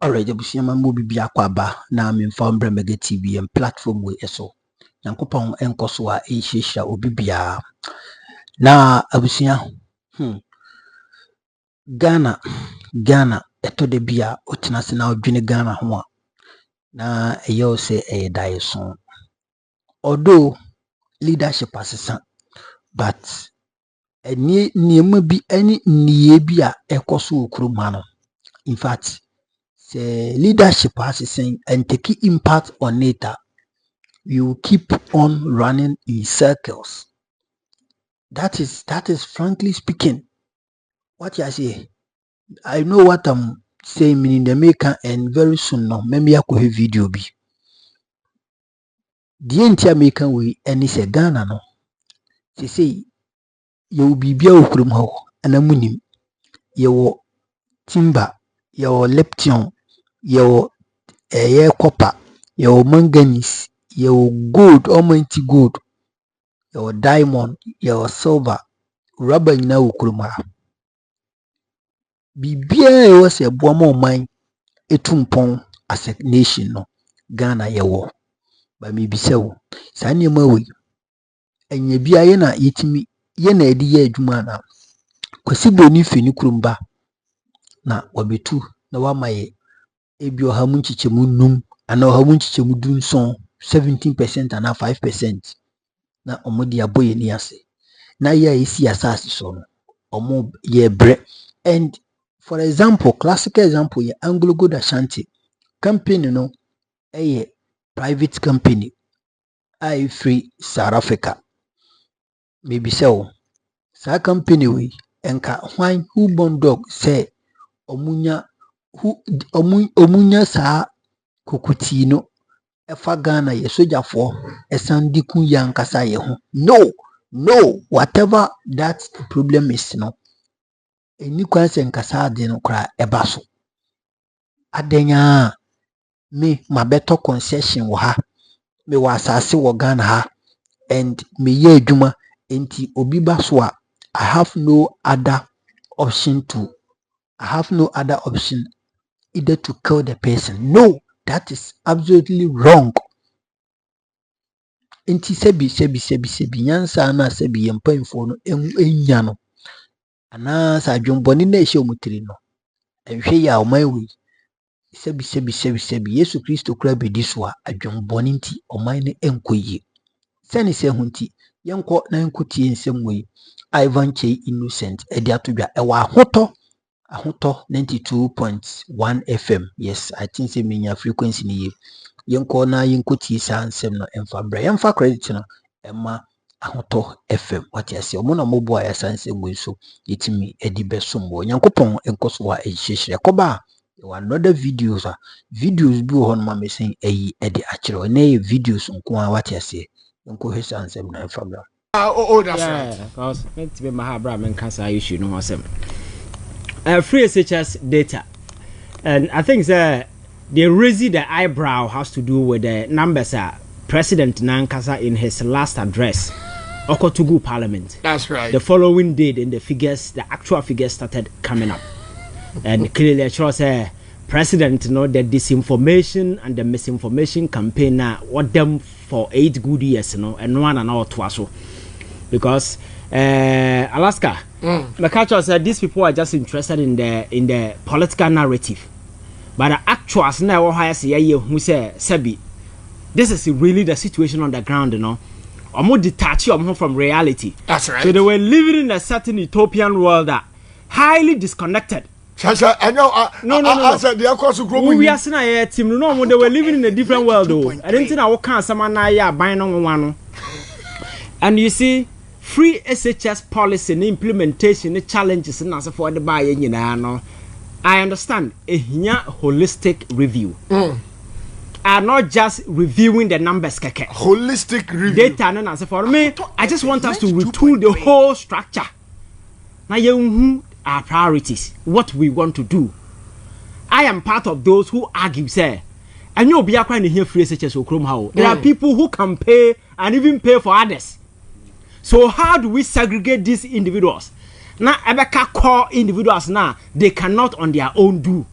Alright, abusia mambo bibia kwaba na memfa mbremege TV and platform we eso. Nyankopon enkoso a ehihia obibia. Na abusia Ghana eto de bia otenase na odwene Ghana ho a na eyo se daeso. Although leadership asesa, but niema bi ani niye bi a ekoso okuruma no. In fact, the leadership asesa and take impact on it, we will keep on running in circles. That is frankly speaking what I say. I know what I'm saying in the maker, and very soon now maybe I could have video be the entire maker we any say Ghana no. They say you will be ukrum ho anamunim your timber, your lepton, your air copper, your manganese, your gold, almighty gold, your diamond, your silver, rubber na ukruma. Bibia was a boamo mine etumpon as a nation no Ghana yawo. Ba me bisewo. Sanya mawe. Enye bia ye na yetimi ye na edi ye adwuma na. Kwasi boni fini kurumba na wabetu na wamaye ebi ohamu nchichemu num ana ohamu nchichemu dunson 17% ana 5% na omodi aboye ni ase. Na ye isi asase so no. Omo ye bre. And for example, classical example ye Anglo Gold Ashanti company no a private company I free South Africa. Maybe so. Sa company we enka hwan who born dog say omunya sa kokuti no efa Ghana ye sojafo esandi kun yankasa ye ho. No, whatever that problem is no. Eni kwanse nkasa de no kra ebaso. Adenya me mabeto concession wo ha. Me wa asase wo Ghana ha and me ye adwuma enti obi baso a I have no other option either to kill the person. No, that is absolutely wrong. Enti sebi nyansa na sebi yempanfo no enya no. Ana sa adwomboni na ehye omutiri no. Enhwe ya omanwe. Sebi Yesu Kristo kura bediso a adwomboni nti oman ne enkoyi. Sani se hunti yenko na enkotie nsem we Ivan Che Innocent edi atodwa ewa ahoto 92.1 FM. Yes, I think say menya frequency ni ye. Yenko na yenkotie sa nsem no emfa yemfa credit no ema ahoto FM. What you say omo na mobo ya sansem we so yetimi edi besombo. Nyankopon enkoso wa ehihye koba another videos bi ho no ma me sen eyi edi akire na videos nko a what you say nko hwesa nsem na emfa bra. That's right. Because meant to be my bra men cancer issue no wasem. Free SHS data. And I think the raising the eyebrow has to do with the numbers President Nankasa in his last address Okotogu Parliament. That's right. The following day then the actual figures started coming up. And clearly it shows President the disinformation and the misinformation campaign what them for 8 good years and one and all twice. Because Alaska, the culture said these people are just interested in the political narrative, but the actuals now who say Sebi, this is really the situation on the ground, or more detached from reality. That's right. So they were living in a certain utopian world that highly disconnected. I know. No. Said they are close to we are saying a team. No, they were living in a different world though. I didn't think I would count someone buying on one. And you see, free SHS policy and implementation, the challenges and answer for the buyer, I understand a holistic review. Are not just reviewing the numbers, keke. Holistic review. Data and answer for me. I just want us to retool the whole structure. Now you our priorities, what we want to do. I am part of those who argue, say, and you'll be acquiring here free SHS or Chrome how. There are people who can pay and even pay for others. So how do we segregate these individuals? Now, Ebeka core individuals now, they cannot on their own do.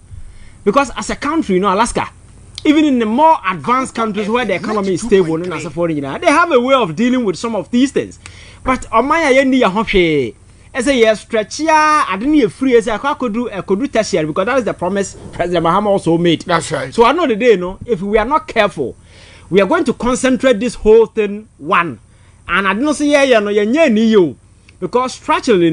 Because as a country, Alaska, even in the more advanced countries where the economy is stable, they have a way of dealing with some of these things. But on my yendi as a year stretch, I didn't free as I could do tertiary because that is the promise President Mahama also made. That's right. So I know the day, if we are not careful, we are going to concentrate this whole thing one. And I don't say you because structurally,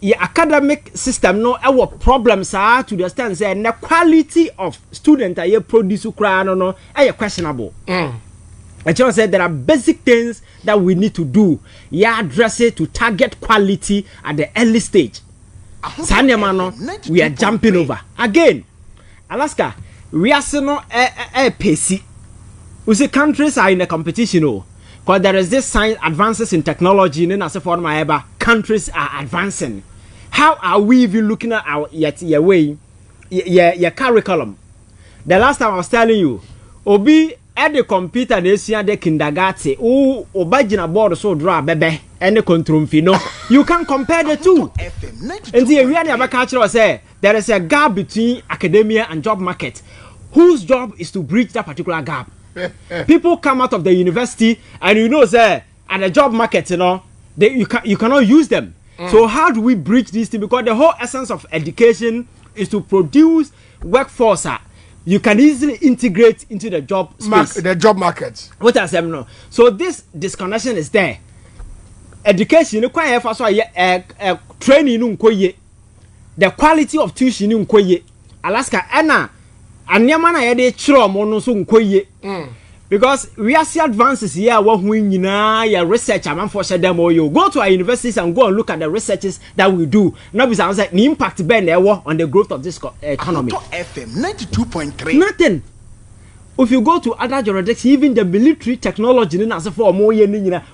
your academic system our problems are to the extent say the quality of student that you produce are questionable. I just said there are basic things that we need to do. Address it to target quality at the early stage. We are jumping over again. Alaska, we are no pacey. We see countries are in a competition. Because there is this science advances in technology, and as a form of countries are advancing. How are we even looking at our your curriculum? The last time I was telling you, Obi at the computer this year the kindergarten, obajina board so draw bebe and the control fino. You can compare the two. And the area of culture say there is a gap between academia and job market. Whose job is to bridge that particular gap? People come out of the university and say at the job market, you cannot use them. So how do we bridge this thing? Because the whole essence of education is to produce workforce. You can easily integrate into the job space. The job market. What I say no. So this disconnection is there. Education, training, the quality of tuition, Alaska, Anna. And Yamana yede chro mono so nkoye because we are see advances here what we ya research am for shedem you go to our universities and go and look at the researches that we do now be say the impact ben on the growth of this economy FM 92.3 nothing. If you go to other jurisdictions, even the military technology na for more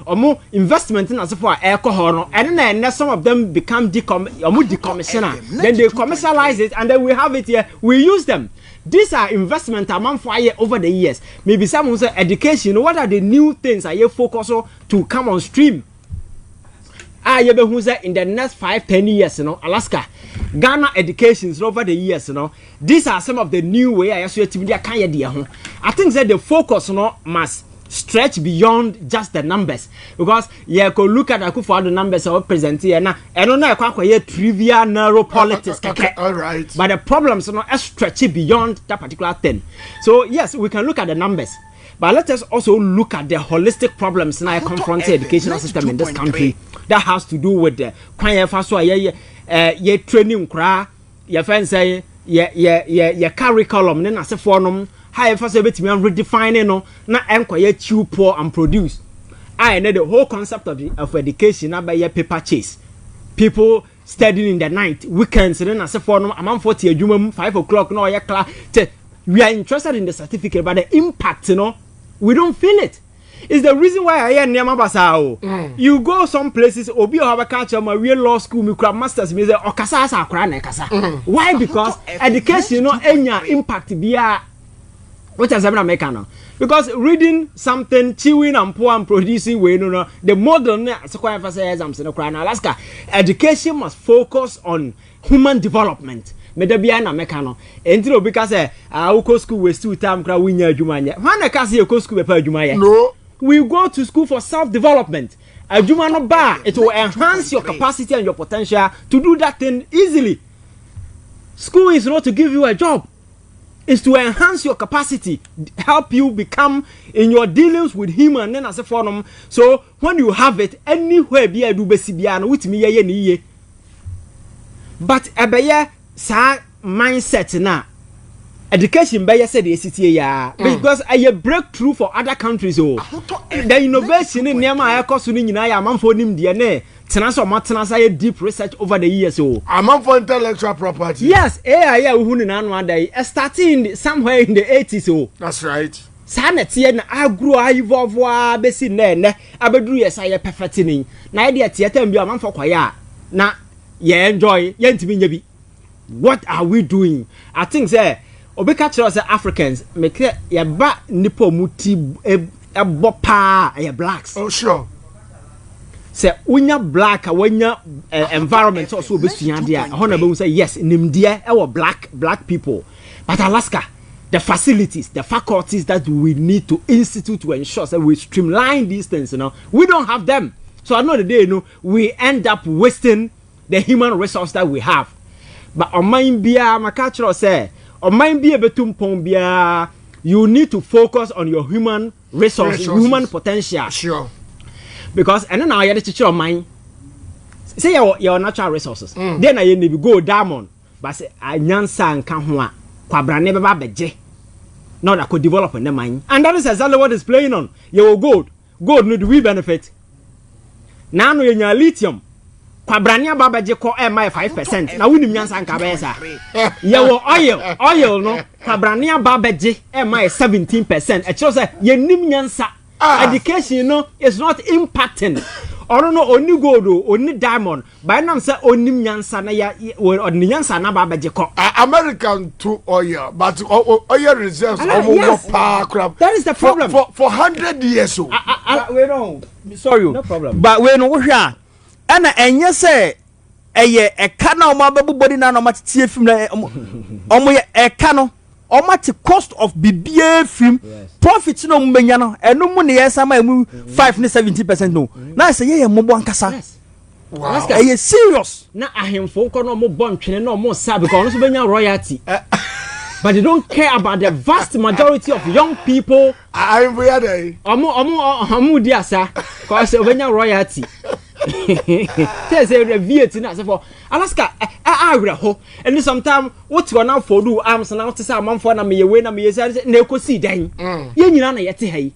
or more investment na for alcohol and then some of them become decommissioner, then they commercialize it and then we have it here, we use them. These are investment amount for over the years. Maybe someone say education, what are the new things are you focus on to come on stream? In the next 5-10 years, Alaska, Ghana educations over the years, these are some of the new way I think that the focus must stretch beyond just the numbers because you could look at the numbers of present here now and on a trivial narrow politics. All right. But the problems are stretchy beyond that particular thing. So yes, we can look at the numbers. But let us also look at the holistic problems now confronting the educational system in this country that has to do with the training, your friends say, your curriculum, then as a form, how first a bit redefining na enquire chew poor and produce. I know the whole concept of education by your paper chase. People studying in the night, weekends, and then as a form, I'm 40 a 5 o'clock, no, we are interested in the certificate, but the impact, we don't feel it. It's the reason why I am near Mabasao. You go some places, Obi or culture, my real law school, me crab masters, me or Kasasa, Kranekasa. Why? Because education, any impact be what has happened American? Because reading something, chewing and poor and producing, the modern exams in Alaska, education must focus on human development. Medabia na mekano entiro because go school we still time kra winya adwuma nya when I can see go school be adwuma ye No, we go to school for self development. Adwuma no ba it will enhance your capacity and your potential to do that thing easily. School is not to give you a job, it's to enhance your capacity, help you become in your dealings with him and then as a form. So when you have it anywhere be a do besibiano with me ye ni but ebeye sa mindset na education by said the city ya because a breakthrough for other countries the innovation in Nema cost nyina ya manfo nim de na tenaso matenasa deep research over the years amount for intellectual property. Yes, AI who ni na no day starting somewhere in the 80s That's right. Sanet ye na agro evolve besi na abeduru yes aye perfecting na idea theater bi amanfo kwaya na ye enjoy ye ntimi nya bi. What are we doing? I think say obeka chiro say Africans make ya ba nipo muti bopa ya blacks. Oh sure. Say unya black awanya environment also obesua dia. Ho na be say yes nimdia e black people. But Alaska, the facilities, the faculties that we need to institute to ensure that we streamline these things, we don't have them. So at the end of the day, we end up wasting the human resource that we have. But on mind bia, my culture say, on mind bia betum pon bia, you need to focus on your human resources. Human potential. Sure. Because and then now you have to teach your mind. Say your natural resources. Then I need to go diamond, but say I nyansa nka ho a kwabrane beba beje. Now that could develop in the mind. And that is exactly what is playing on. Your gold. Gold need we benefit. Now no your lithium. Kwabrane aba beje ko my 5%. Now we nim nyansa nka be sa. Your oil no kwabrane aba beje my 17%. E cho say ye nim nyansa. Education is not impacting. Or no only gold only diamond. By now say onim nyansa na ya or nyansa na ba beje ko. American to oil, but oil reserves almost power crap. That is the problem. For 100 years. We don't. Sorry. No problem. But we know here. And enye say e ka na o ma body na no ma tie film na omo ye e ka no o ma ti cost of bibia film profit no mbenya no eno mu ne yesa ma mu 5 ne 70% no na say ye mo bo ankasa. Wow. E serious Na ahemfo ko no mo bon twene no mo sa because no so benya royalty. But they don't care about the vast majority of young people. I'm there. Omo di asa cause benya royalty. Say the Vietnam say for Alaska ho and sometimes what you now for do arms now to say am for na me we na me say na ekosi dan ye nyina na yete hai.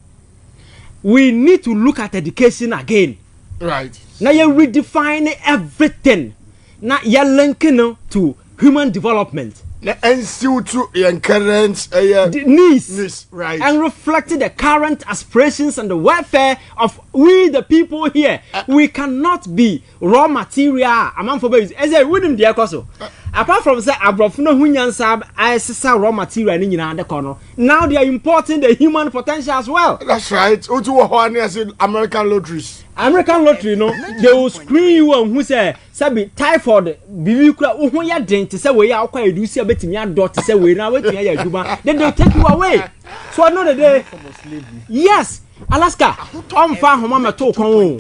We need to look at education again. Right. Now you redefine everything. Now you linking to human development. And still to encourage needs, right, and reflecting the current aspirations and the welfare of we the people here. We cannot be raw material among for babies. As I wouldn't dear Koso. Apart from say abrofno hunyansa I say raw material ni nyina de kono. Now they are importing the human potential as well. That's right. Otu ho I said American lotteries. American lottery they will screen you on who say sabi typhoid bibi kura wo ho ya den te say we ya akwa edusi abetimi adot say we na wetimi ya aduma then they will take you away. So another day yes Alaska on fa homa meto kon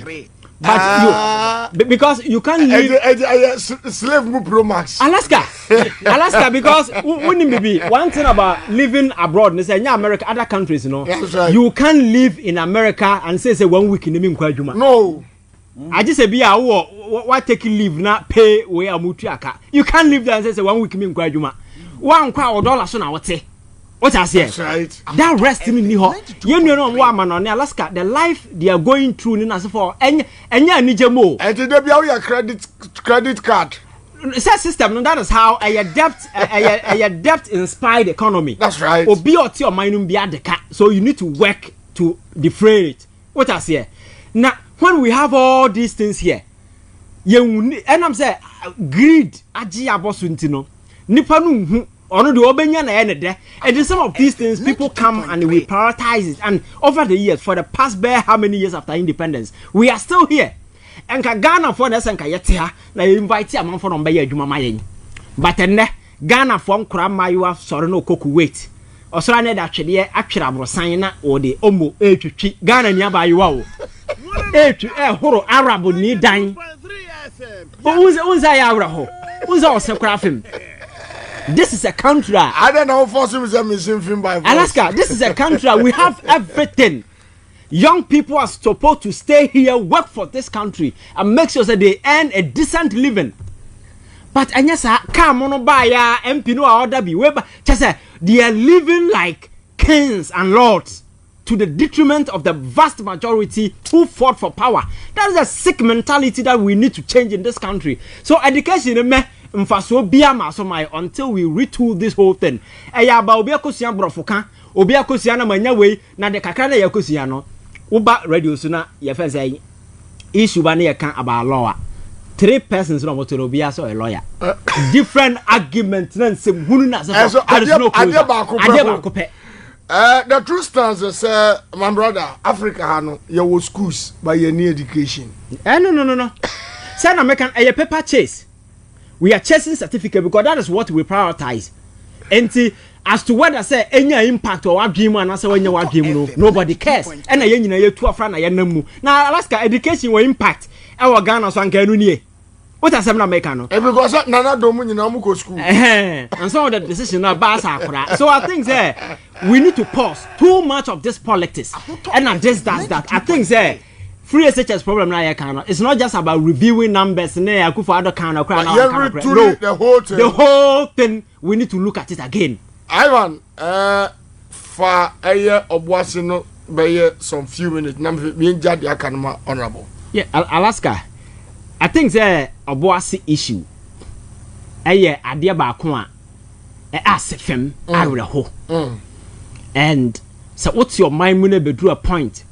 but you because you can't live slave move pro max Alaska because maybe one thing about living abroad they say in America other countries right. You can't live in America and say 1 week in nimi nkwa adwuma. No. I just say be a what take leave na pay we amutu aka. You can't live there and say 1 week nimi nkwa adwuma. One kwa $1 so na wote. What I say? That's right. That rest in me ho. You know what man on Alaska the life they are going through ni na say for enya nijemo. And today be your credit card. System that is how a debt inspired economy. That's right. Obi oti o minum bi adeka. So you need to work to defray it. What I say? Now when we have all these things here, and I'm say greed agi abosu ntino. Nipa no hu ono de obenya na ene de. And some of these things people come and we prioritize it, and over the years for the past bare how many years after independence we are still here. Enka Ghana for nesa nka yete ha na invite amon for no be adwuma mayen but enne Ghana for nkura mayiwa sore no koku wait osora ne da twede atwere abrosan na o de omo etwitwi Ghana ni abayiwa o etwi horo Arab ni dan unza ya awra ho unza osekura fim. This is a country I don't know for some missing film by Alaska. This is a country we have everything. Young people are supposed to stay here, work for this country, and make sure that they earn a decent living. But anyasa come on by ya MP no order be weba. Just they are living like kings and lords to the detriment of the vast majority who fought for power. That is a sick mentality that we need to change in this country. So education me mfaso bia maso mai until we retool this whole thing. Eya ba obi akosia brofoka, obi akosia na manya we na de kakra na yakosia no. Uba radio suna ye fe say issue ba na ye kan about law. 3 persons no motor obi aso a lawyer. Different arguments na nsem hunu na say there is no closure. The true stance is my brother Africa no ye was schools by ye need education. No. Say na make a paper chase. We are chasing certificate because that is what we prioritize. And as to whether say any impact or what dream and say when you dream no nobody cares and yen nyina yetu afra na yenamu na Alaska education will impact our Ghana so anka enu nie what are some na make no because nana do mu nyina mu go school and some of the decision na ba sa akura so I think say we need to pause too much of this politics and just that I think say free SHS problem na ya kan it's not just about reviewing numbers na Akufo Addo kan na kra na the whole thing we need to look at it again. Ivan, for a year of Washington, by some few minutes, being judged, I can more honorable. Yeah, Alaska, I think the Obuasi issue. A year, a dear Bakwa, a asset fem, I will ho. And so, what's your mind when you drew a point?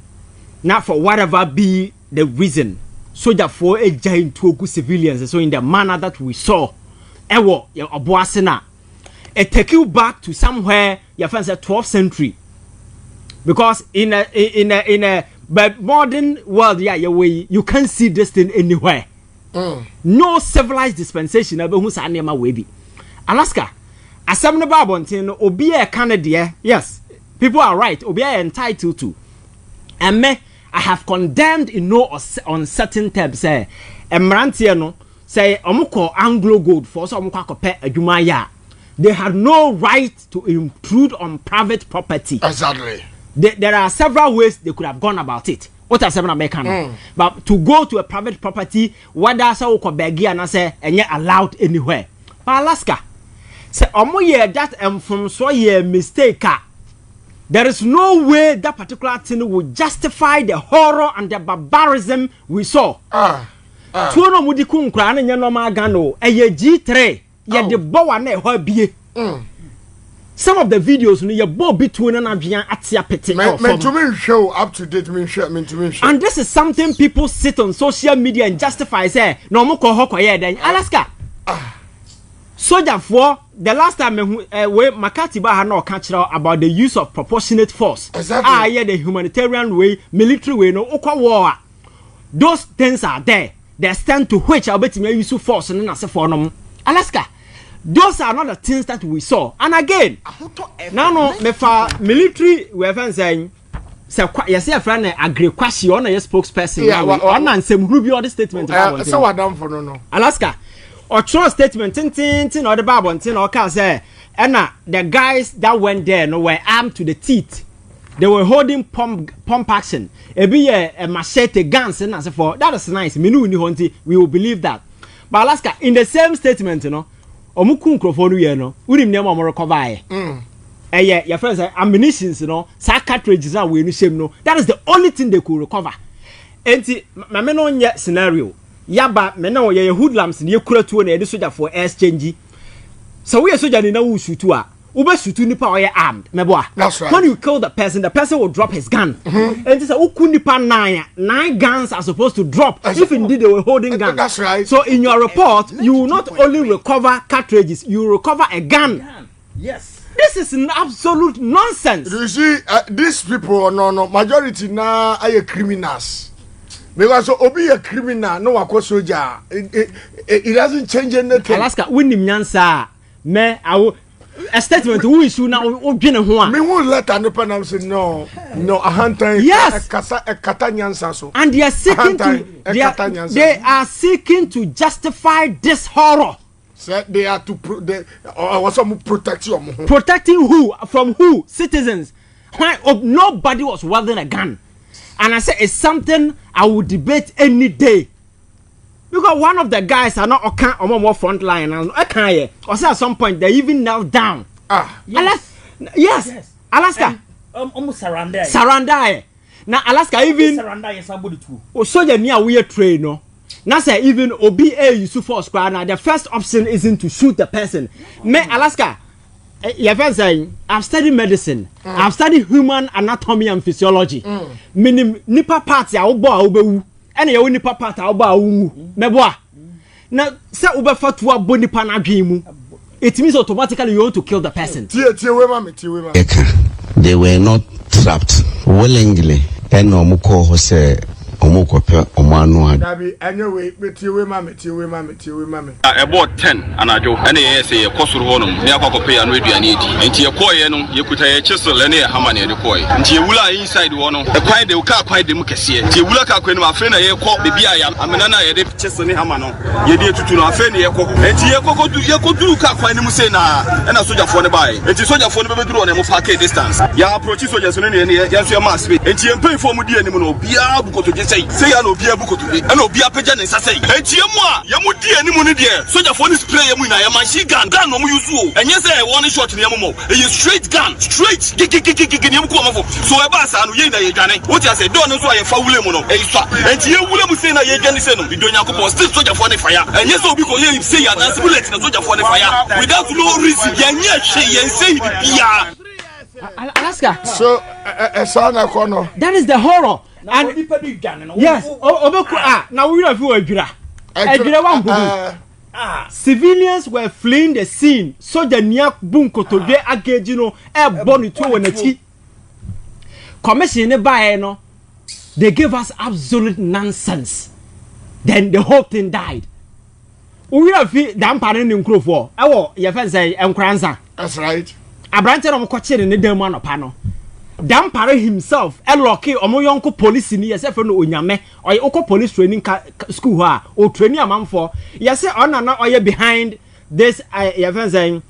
Not for whatever be the reason, so that for a giant to good civilians, so in the manner that we saw, Ewo, your Obuasina. It take you back to somewhere your friends said 12th century, because in a modern world, yeah, you can't see this thing anywhere. No civilized dispensation ever who's anima wavy. Alaska, as some the Babontin, Obi a Canada, yes, people are right, Obi entitled to, and me, I have condemned in no uncertain terms, say, and Marantiano say, Omuko Anglo Gold for some Kwakope a Jumaya. They had no right to intrude on private property. Exactly. There are several ways they could have gone about it. What are seven American? But to go to a private property, whether so begi and I say and yet allowed anywhere. But Alaska, say omoye that from so ye mistake. There is no way that particular thing would justify the horror and the barbarism we saw. Tuono mudi kunkra na normal gano eye G3. Yeah, the bow and some of the videos, you bow between an Avian at your petty. Show up to date, and this is something people sit on social media and justify. Say, no more then Alaska. Soldier for the last time where Makatiba had no catch about the use of proportionate force. Exactly. Yeah, the humanitarian way, military way, no war. Those things are there. The extent to which I'll bet you use force and as a form. Alaska, those are not the things that we saw. And again, now me for military weapons saying, so yes, your friend agree question on a spokesperson. Yeah, on and some Rubio the statement. So what done for no. Alaska, or true statement, tin or the Bible, tin or can say, and the guys that went there no were armed to the teeth. They were holding pump action. A machete, guns, and as for that is nice. We will believe that. But Alaska, in the same statement, you know, Omukun Crofonu, you know, we name more recover. Yeah, your friends say ammunitions, you know, cartridges are we shame no. That is the only thing they could recover. And my men on yet scenario. Yaba, meno ye hoodlums near Kura and the soldier for exchange. So we are soldier in a Wushutua. Ube shutu nipa or armed, meboa. That's right. When you kill the person will drop his gun. And it's a ukunipa 9 guns are supposed to drop if indeed they were holding guns. That's right. So in your report, you will not only recover cartridges, you will recover a gun. Yes. This is an absolute nonsense. You see, these people, no, majority now are criminals. Because Obi a criminal, no a soldier. It doesn't change anything. Alaska, winning Nyansa, me, I will. A statement who is now obtain one. Me won't let an open say no, a hunter. Yes, a Catanian sasso. And they are seeking they are seeking to justify this horror. So they are to protect you. Protecting who? From who? Citizens. Why? Nobody was wielding a gun. And I said it's something I would debate any day. Because one of the guys are not on more front line and okay, or at some point they even knelt down. Yes. Yes. Alaska. Almost surrender. Surrender. Now Alaska even surrender is somebody too. Oh, so you near we train no. Now say even OBA you to force now the first option isn't to shoot the person. Me Alaska. Your friend saying I've studied medicine. I've studied human anatomy and physiology. Meaning nipa parts ya obo and you only papa about meboa. Now, say Uber Fatwa Bonipa na dream. It means automatically you want to kill the person. They were not trapped willingly. And Omuko say omo kope omanu Dabi anyway metiwe mame about 10 anajo ene ye say kosoro ho no me akwakope ya no aduane edi enti ye koye no ye kuta ye chisel ene ye hama ne de koye enti ye wula inside wo no e kwan de uka kwan de mu kese enti ye wula ka kwan no afre na ye ko bebi aya amena na ye de chisel ne hama no ye de tutu no afre ne ye ko enti ye kodu ka kwan ne mu say na ena soja fo ne bae enti soja fo ne be beduru on e mu park distance ya approach soja so ne ye so ye mass enti ye mpay fo mu di anim no bia bukoto je say ya no bia bukoto be ena obia pagya ne nsa say enti ye mu a ye mu di anim ne de soja for this spray mu na ya machine gun no mu use o enye say one shot ne mo e straight gun straight gig ne mu ko mafo so e ba sa no ye na ye dwane what you say do no so ye fa wule mu no e so enti ye wule mu say na ye dwane say no idonya ko still soja for ne fire enye say obi ko ye say ya na bullet na soja for ne fire without no reason ye nye hwe ye say bia Alaska. So sana kono That is the horror. And yes, obeku na we have you adwira. Adwira wan gudu. Civilians were fleeing the scene. Soldier nia bunkotodwe ageji no e bonu to wonati. Commission ne bae no. They gave us absolute nonsense. Then the whole thing died. We have dan pare ne nkrofo. Ewo ye fe say enkranza. That's right. Abrante no mkoche ne dem anopa no. Dampare himself eloki omoyonko police ni yese fe no onyame oye oko police training school ha o training amanfo yese ona na oye behind this saying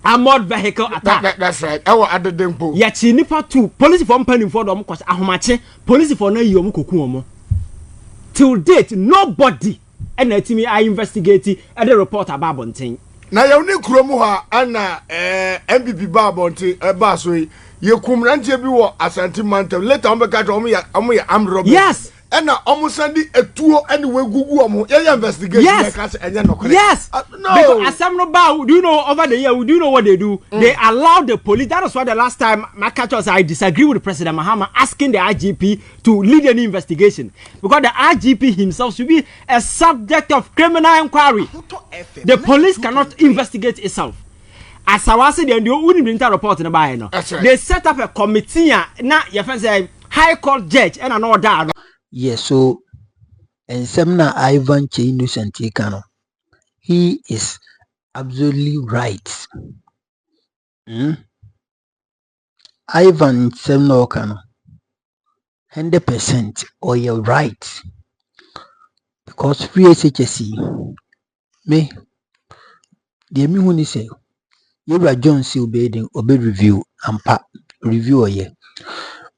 armored vehicle attack. That's right. Ewo adedempo ya chi nipa two police for mpanim for dom kwase ahomache police for na yi omo koku omo till date nobody and atimi I investigate and the report about bonten na ya uni kuromu ha ana MPP ba bonten ba so ye kumrantie bi wo Asante Mantam later on be catch omo ya armed robbery. Yes. And now almost send etuo anyway gugu omo ye investigate. Yes. No. Because Asam Ba, do you know over the year, do you know what they do? They allow the police. That was why the last time my catchers I disagree with President Mahama asking the IGP to lead any investigation because the IGP himself should be a subject of criminal inquiry. The police cannot investigate itself. As I was saying, they wouldn't report in the buy no. They set up a committee na your friend say high court judge and another that. Yes, so and Semna Ivan Innocent Kano, he is absolutely right. Ivan Semna Kano, 100% or you're right. Because free SHSC, me, the me say. Yura Jones will be review and review ye.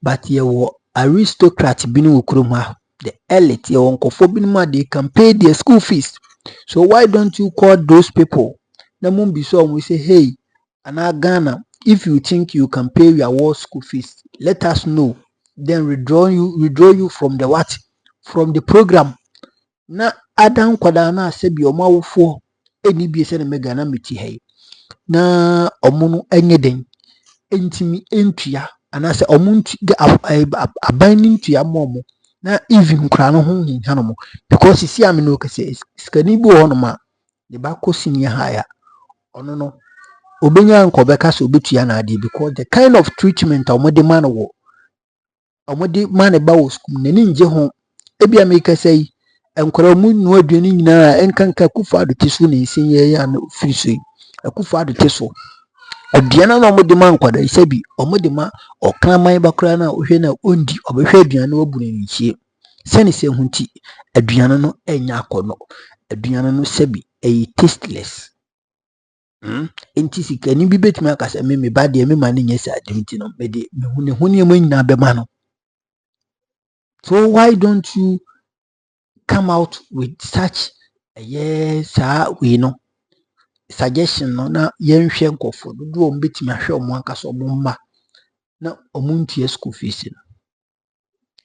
But ye were aristocrat binu ukruma, the elite your uncle for binma they can pay their school fees. So why don't you call those people? The moon be so we say, hey, and Ghana, if you think you can pay your war school fees, let us know. Then withdraw you from the what? From the program. Na Adam Kwadana said your mouth for any BSN megana miti hey. Na omuno enye den entimi entua anase omuntu abani ntua momo na even kra no ho hinha no mo because isi am no kase skani bi ho no ma de ba kosi haya ono no obenya nkobeka so obetua na ade because the kind of treatment omode man wo omode man ba wo school na ni nje ho ebia me kase enkora mu nu aduani nyina enkanka kufa do tisu na isinye ya na free so akufa do tisu aduana na omode man kwada isabi omode ma okraman bakra na ohwe na ondi obehwe aduana wabunu nchie sene se hunti aduana no enya akono aduana no sabi tasteless enti sikani bi betuma akasa me ba de me ma ne nyesa adinti no me de me hune nyina be ma no. So why don't you come out with such we know suggestion no na yenhwe nkofo do o mbetimi ahwe o ankasa o mma na omuntie school fees no.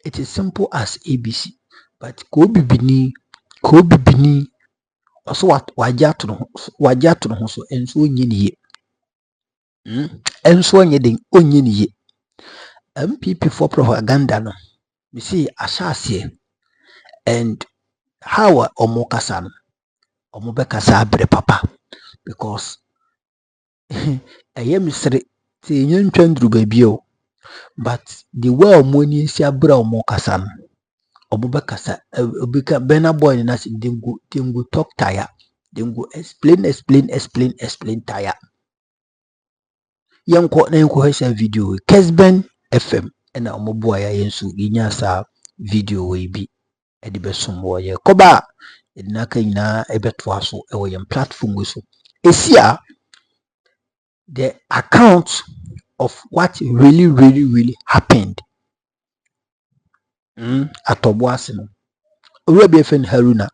It is simple as ABC, but ko bibini also what waja to no so enso onye niye enso onye den onye niye MPP for propaganda no me see asase and how omokasa no omobekasa abre papa because misre te nyen twandru babie o but the way omoni si abra omokasa no Obubakasa obika Bena boy na dem go talk tire. Dem go explain tire. Yanko na yanko hesa video Kesben FM na omoboa ya yensu yinya sa video we bi e de besom wo ye koba edina kan nyina ebeto aso e wo yem platform we so esia the account of what really happened atoboase no owura bi efen Haruna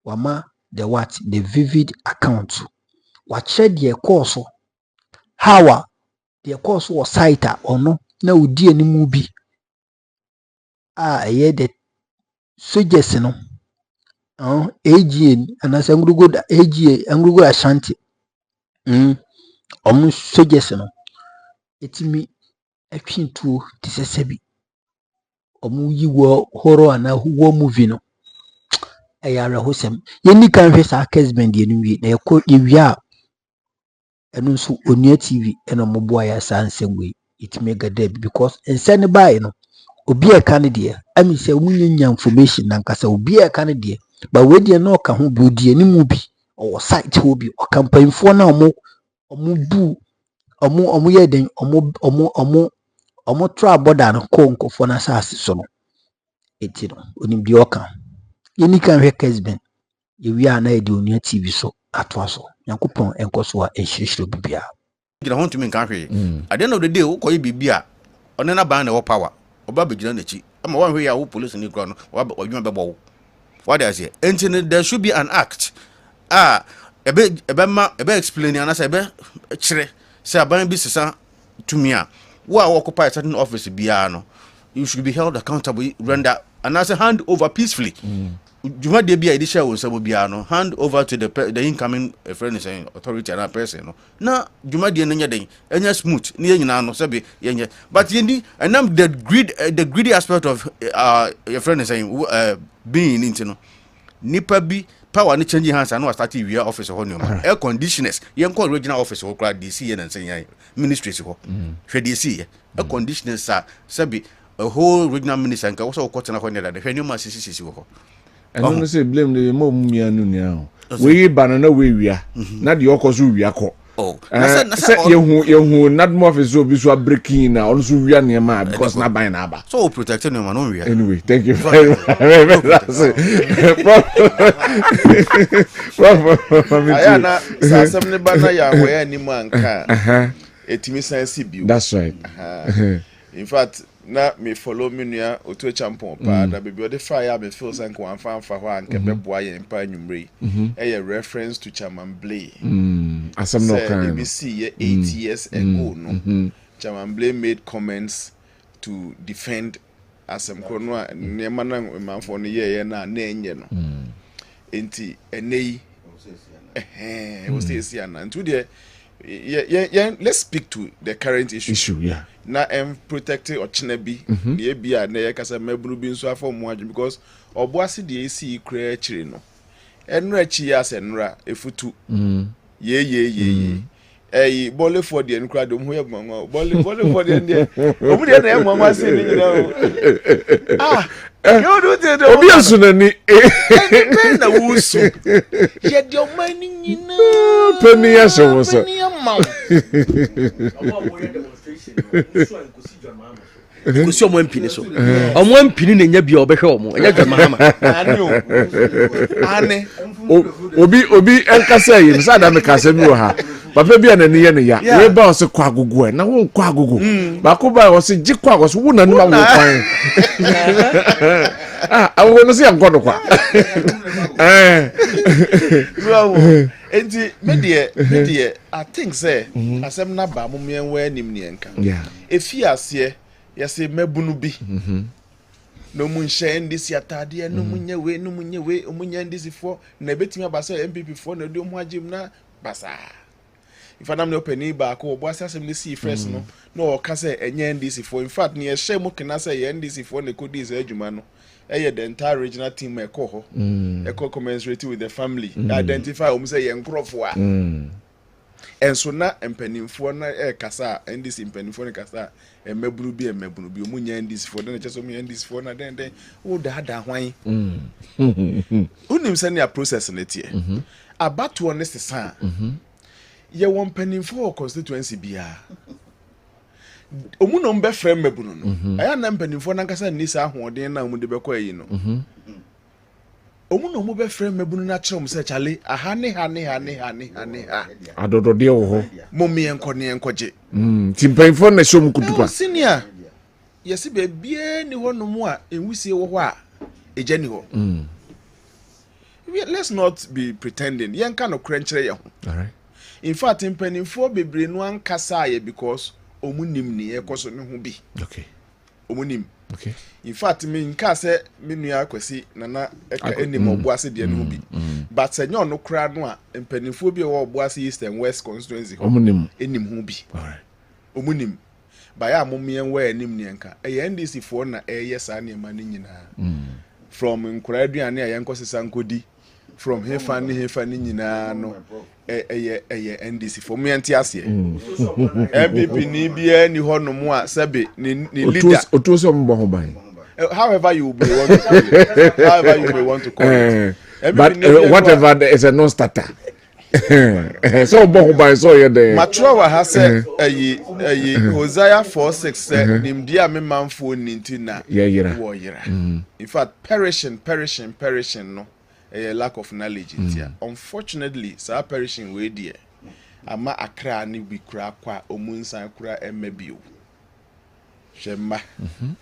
wama the vivid account what share the course how the course was site ono na odi animu bi eye the soldiers no AGA anasa ngurugo AGA ngurugo Ashanti omu soldiers no etimi atwintuo tisesebi omu yiwo horror ana huwo movie no ayara hosem yeni kan hwe sa Kesben de enwi na yeko yewia enu nso Onua TV eno moboa ya sa nsemwe itimi gada because ensene bae no obi e kan de ami se munya information na nkasa obi e kan de ba we de no ka ho bi odi animu bi o site ho bi o campaignfo na omo ye den omo tra border no ko nkofo na saase so no eti no onim bi oka yeni kan hwe Kesben yewia na e de Onua TV so atwa so yakopon enkoso a enhirihiro bibia gina ho ntumi nka hwe at the end of the day wo koyi bibia one na ban na wo power oba begina nachi ama wan hwe ya wo police ni kro no wadwuma bebo wo what I say enti there should be an act ebe explain ana say ebe kire say aban bi sesa tumi a wo a occupy certain office bia no you should be held accountable render and as a hand over peacefully Juma de bia edi share wo sabo bia no hand over to the incoming friend saying authority and person no na juma de nya den enya smooth ni nyina no sabe yenye but yendi and the greedy aspect of your friend saying being into no nipa bi power ni change hands and no start we office ho no air conditioners yen call original office ho kra DC yen nsen yan ministries ho hwe DC air conditioners sabe a whole regional minister nka wo so ko tena ho ne da hwe ni ma sisi ho. And don't say blame the mom now. We banana we are not the okozu we are called. Oh, you not more of a so breaking now, also we are near my because not by naba. So protecting him anyway, thank you very much. That's right. In fact, na me follow me nua oto champion pa da baby o de fire me feel say ko anfa ho anke beboa ye mpa nwumre e reference to Chairman Blay asem no kan BBC ye 8 years ago no Chairman Blay made comments to defend asem ko no nema na manfo no ye na enye no enti enei we say siana and today let's speak to the current issue yeah na protecting ochinabi na bia na yakasa mabunu bi nso afọ mu adwum because oboase de esi kura akire no enra chi ya senra efutu ye bole for de nkura dom ho ye gwanwa bole for de de omu de na ye gwanwa se ni nyina you do te do obi asunani na wusu ye de o mani nyina peni ya so so peni ya ma kusi omo mpini so omo mpini na nya bia obehwe omo nya dwamahama ane obi enkasa yi nsa da me kasa bi wo ha papa bia na niye ne ya we ba o se kwa agogo na wo kwa agogo ba ko ba o se ji kwa agogo wo na ni ma wo kwan awo no se ankodo kwa enti media I think say asem na ba mumien we anim ne enka efi ase yase mabunu bi no munhye ndisi atade no munye we omunye ndisi fo na betimi abasa MPP fo na de omu agim na basa ifana me openi ba ko obo asasem ne see first no o ka say enye ndisi fo in fact ne ehye mu kena say ndisi fo na kodi is adwuma no the entire regional team commensurate with the family identify say yenkrofo a enso na mpanimfo na kasa ndc mpanimfo na kasa emebunu bi omunya ndc for na cheso omunya ndc for na den wo da hwan unim send ya process na tie abato ne sesa ye won mpanimfo constituency bia omuno mbe frem mebunu no aya na mpanimfo na kasa ni sa ahoden na omude bekọ yi no omuno mu be frem mebunu na kire om se chale ahane adodode wo ho mommi enkoje timpanfo na shom kudupa senior yesi be bie ni ho no mu a enwusie wo ho a eja ni ho let's not be pretending yen ka no krenchire ye ho all right in fact mpanimfo bebre no ankasa ye because omunim ni ekoso ne ho bi okay omunim okay in fact me nka se me nua akwasi nana eka enim obuase de ne ho bi but se nyo no kra no a mpanimfo bi wo obuase east and west constituency ho omunim enim ho bi all right omunim ba ya momien we enim ne nka e ndc fo na eye sa ne ma ne nyina from nkura aduane a yenko sesa nkodi from hefa ni nyina no eye ndc for me antiase MPP ni bia ni ho no mu a sebe ni leader otuso mbo ho ban however you may want to call it but whatever is a non starter so mbo ho ban so ye de matrowa ha se Hosea 4:6 nim dia me manfo ninti na wo yira in fact perishing no a lack of knowledge here. Unfortunately, sa perishing we dear. Ama akra ni bi kura kwa omunsan kura emebio. Shema.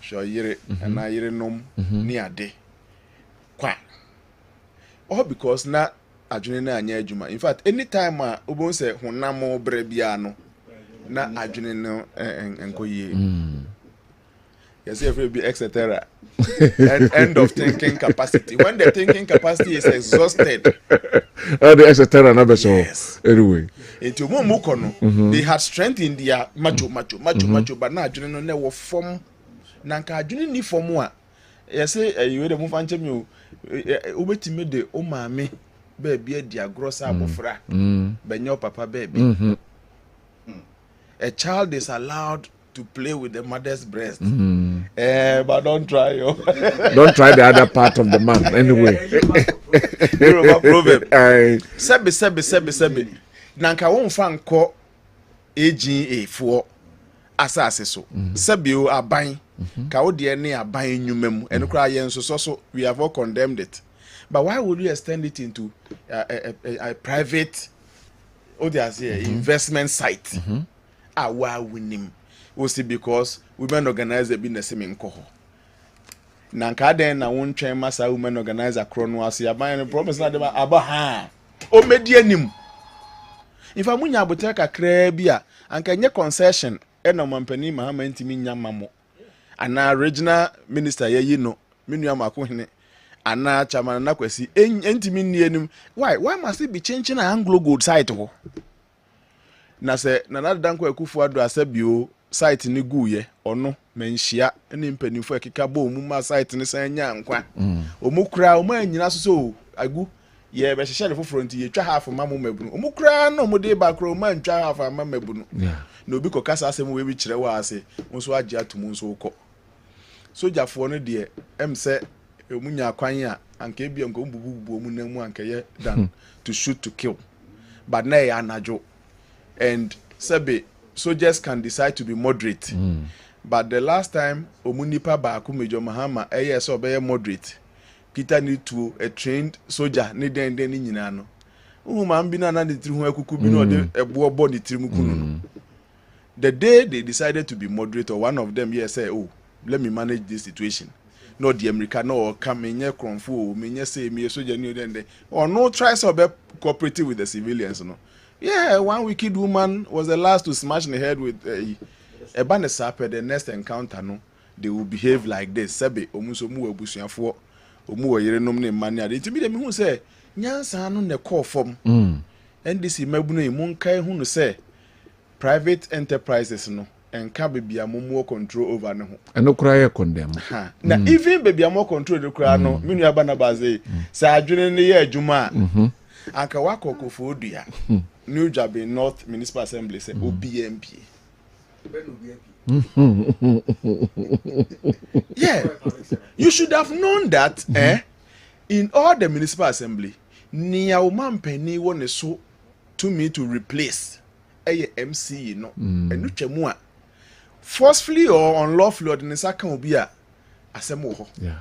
Sho yire na yire nom ni ade. Kwa. All because na adwene na anya adwuma. In fact, anytime obon say honam bre bia no na adwene no enkoye. Yes, every be etc. End of thinking capacity. When the thinking capacity is exhausted, the etc. Never so. Anyway, into Momukono, they had strength in their macho, but now Juno never form Nanka Juno ni for more. Yes, you had a move and you ubetime de o mame baby dia grossa bofra benyo papa baby. A child is allowed to play with the mother's breast. But don't try. Don't try the other part of the man. Anyway. Sebe. Nanka won fan ko AGA for asase so. Sebe o aban. Ka wo de ne aban enwumam. Eno kra yen so we have all condemned it. But why would you extend it into a private investment site? Wa winim. Also because women organizer business in Koho. Nanka den na won twen masa women organizer krono ase aban promise na dem abaha o medianim. If amunya abotre kakra bia anka nye concession e no mampani mahama ntimi nya mamo. Ana regional minister yeyi no menua makohene ana chairman na kwasi ntimi nienim why must it be changing an Anglo Gold site ho? Na se na danko akufu ado asabio site ni guye ono menhia ne mpanimfo ekeka bo mu ma site ni san nya nkwa omukura omanyina so agu ye be hyehyɛ le foforo nti ye twa half ma mo mabunu omukura no mo de ba kro ma ntwa half ma mabunu na obi kokasa asem we bi kyerɛ wa ase nso agye atomu nso ukɔ sojafo no de emse omunya kwan a anka bia nko mbububu mu na mu anka ye dan to shoot to kill but na ya anajo and sebe soldiers can decide to be moderate. But the last time omunipa ba ku Major Mahama yes obey moderate. Kita need to a trained soldier ni den ni nyina no. Man bi na na de tiri ho akuku bi no de ebo obo ni tiri mu kunu no. The day they decided to be moderate, or one of them say, oh, let me manage this situation. No the America no come in kronfo me say me soldier ni den or no try so be cooperative with the civilians no. Yeah, one wicked woman was the last to smash the head with a banner sapper. The next encounter, no, they will behave like this. Sebe, omuso mu ebusuafo, omu oyere nom ne mania. They timi dem hu say, nyansa no ne call form. NDC mabunu e mun kai hu no say private enterprises no enka bebia more control over ne ho. Eno kura ye condemn. Na even bebia more control de kura no, minu aba na baze. Sa adwene ne ye adwuma. Anka wakoko fo odua. New Jabe North Municipal Assembly say OBMP. Yeah, you should have known that in all the municipal assembly, Nia Oman Penny won so to me to replace a MC, no, and Nuchamua. Forcefully or unlawfully, or the Nisaka will be a Asemo. Yeah.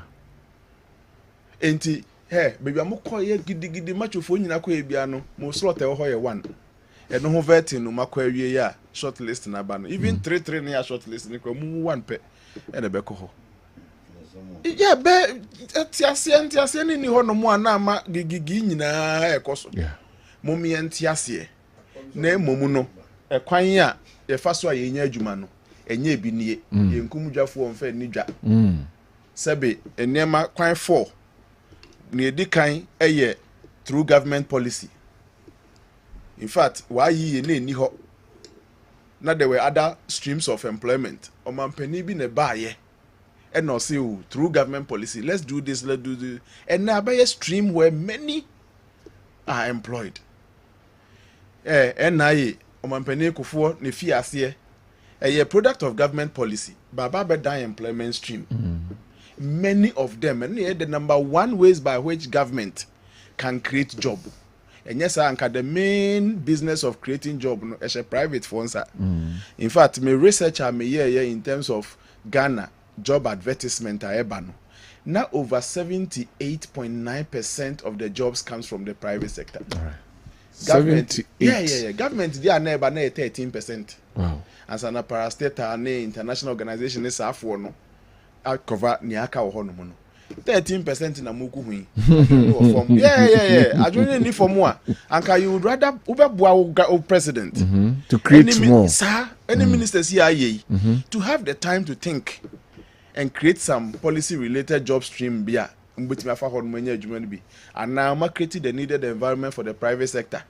Enti, hey, baby, I'm quite giddy much of when you are biano, most slaughter or one. And no vetting no macquarie ya short list na ban even 3 near short list ni ko mu one pe e de beko ho yeah be tiase ni ho no mu ana ma gigigi nyina ekoso mo mi entiase na emomu no ekwan a ye fa so a ye nya adwuma no enye bi nie ye nkumdwafo on fa ni dwa sebe enema kwan 4 ni edikan eye through government policy. In fact, why ye ni ho? Now there were other streams of employment. Omampeni bi ne baye. And no say through government policy, let's do this, let's do this. And now by a stream where many are employed. And now omampeni kufuo ne fi ase a product of government policy. Baba be die employment stream. Many of them, and the number one ways by which government can create job. And yes, the main business of creating job no, as a private sponsor. In fact, my research I may hear in terms of Ghana job advertisement now over 78.9% of the jobs comes from the private sector. Right. Government, yeah. Government they are never 13%. Wow. As an parastatal international organization is half one. I cover niaka or no. 13% in a muku hui. Yeah. I don't need for more. Anka you would rather Uber president to create more. Sir, any ministers here to have the time to think and create some policy related job stream bia. And now creating the needed environment for the private sector.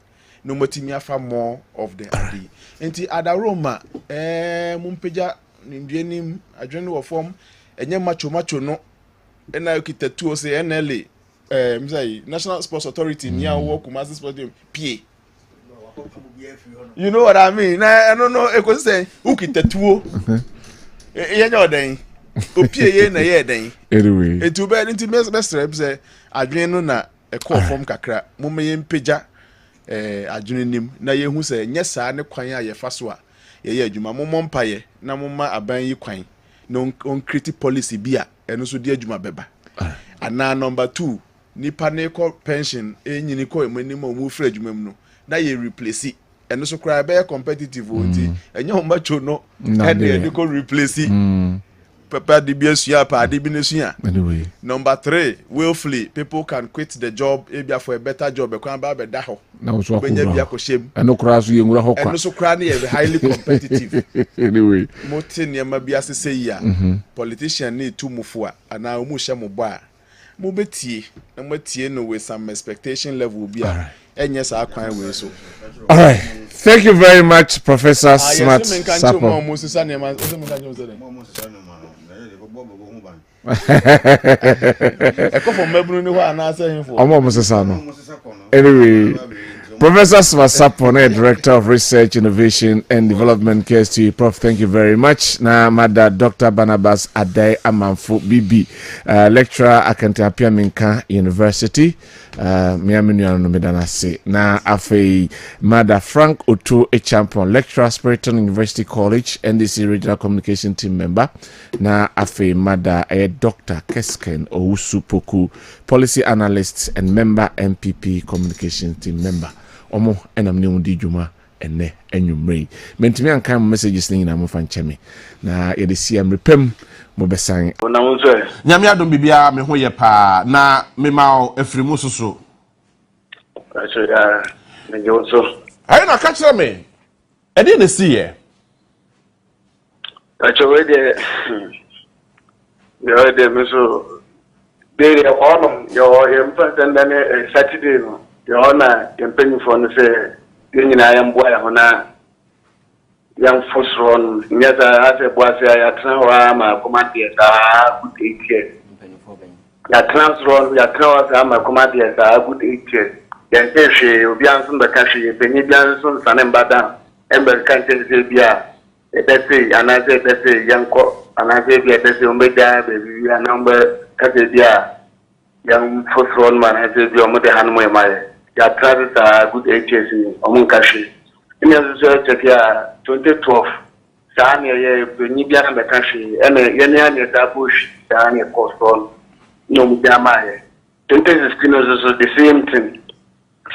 No more more of the idea. Enti adaroma mumpeja nimjenim adwene form enye macho no. And now kita tu say NLA National Sports Authority near work Kumasi Sports PA. You know what I mean? I don't know. I could say ukita tu. You know then. Opie na ye den. Anyway. Etu be nti best rep say adwene no na e call form kakra. Mo me mpagya adwene nim na ye hu say nye saa ne kwan a ye fa so a ye adwuma mo mpaye na mo ma aban yi kwan. No on create policy bia eno so di adwuma beba. Ana number 2 nipa ne call pension enyini call emanim mu frɛ adwuma mu no na ye replace eno so kra be competitive onti enye ho macho no and they go replace Papa DBSUA pa DBNSUA. Anyway. Number 3, willfully people can quit the job ebia for a better job. Ekwan ba be da ho. Na so akọ. Bia ko shem. Eno kra so yenwura ho kwa. Eno so kra na ye highly competitive. Anyway. Mote niam bia sese yi a. Politician need to move a ana omu hye mo ba. Mo betie na mo tie no with some expectation level bia. Enye sa kwan we so. All right. Thank you very much, Professor Smart Sapo. Anyway, Professor Swasapo, Director of Research, Innovation and Development, KST. Prof, thank you very much. Na Mada Dr. Barnabas Adai Amanfo BB, lecturer Akantapia Minka University. Miami no medanase na afei Mada Frank Oto a champion lecturer Spiriton University College NDC Regional Communication Team member na afei Mada a Dr. Kesken Owusu-Poku policy analyst and member MPP Communication Team member omo enam ne udi dwuma enne enwumrei mentimi anka messages ni na mo fa ncheme na ye de sia mrepem mo besan nyame adom bibia me ho ye pa na me ma efrimu soso acho me jonso ayi na ka kire me e dey na see ye acho we de me so dey dey on yo important than Saturday no yo na campaign for no say nyina ya mboa ya hona yang fosron nyata ase boase ya tranwa ma komande ta good 8 years ya transron ya tranwa ma komande ta good 8 years yɛntɛhwee obiara nso mbɛka hwee panyin biara nso nsane mbada ɛmbɛka nkyɛn sɛ bi a ɛbɛsɛ anaasɛ ɛbɛsɛ yɛnkɔ anaasɛ bi a ɛbɛsɛ ɔmbɛgya baabi anaa ɔmbɛka sɛ bi a yɛmfo soro no ma anaasɛ bi a ɔmode ha no mu ɛma yɛ yɛatra se saa good 8 years ni ɔmo nka hwee ɛne nso so ɛkyɛke a 2012 saa ne ɛyɛ panyin biara mbɛka hwee ɛne yɛne aneɛ saa bɔhwi saa ne ɛkɔ soro no ne ɔmo bi ama yɛ 2016 also the same thing.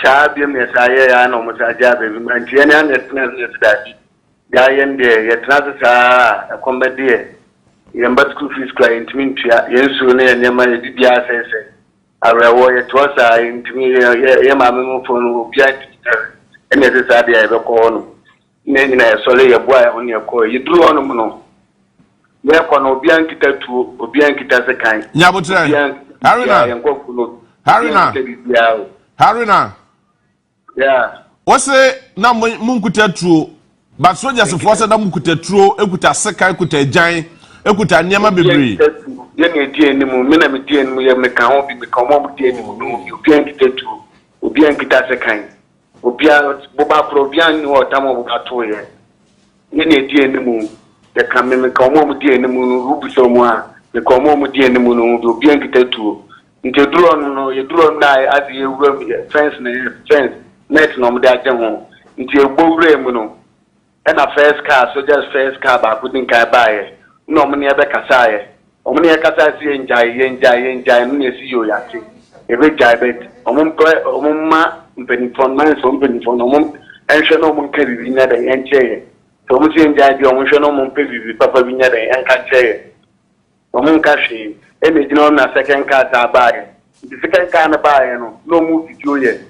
Shabi me saye ya no musaja be manti yana ne tena sdadi. Ya yende ye tena sa akombede ye mba school fees client mintua yensu ne nyama ye bibia sese. Arewo ye tosa intimi ye maame mo fo no bia ene se sa dia ye be ko no. Ne nyina ye sole ye boa ye hono ye ko ye duru ono mo no. Ye ko no bia nkita tuo obia nkita se kan. Nyabotre. Harina. Yeah. What's na munkuta true? But soldiers force na munkuta true, ekuta seka, ekuta jan, ekuta niama bebre. Yene die ni mu, me na me die ni mu ye me kan ho bi me kan mo die ni mu no. Obi nkita true, obi nkita seka. Obi boba pro obi an ni o tamo boba to ye. Yene die ni mu, ye kan me kan mo die ni mu no, rubu so mu a, me kan mo die ni mu no, obi nkita true. Nti drone no ye drone na as ye wura fence na fence net no mo da je ho nti egbo wura mu no e na first car so just first car ba ku din kai ba ye no mo ne be kasa ye o mo ne kasa si enjai no ne si yo ya ti e be jai bet o mo ma mpeni fon man so mpeni fon o mo enhwe no mo nkari bi na da enche ye so mo si enjai bi o mo hwe no mo mpe bi papa bi nya da enka che ye o mo nka hwe ene jino na second car ta baaye the second car na baaye no mu video ye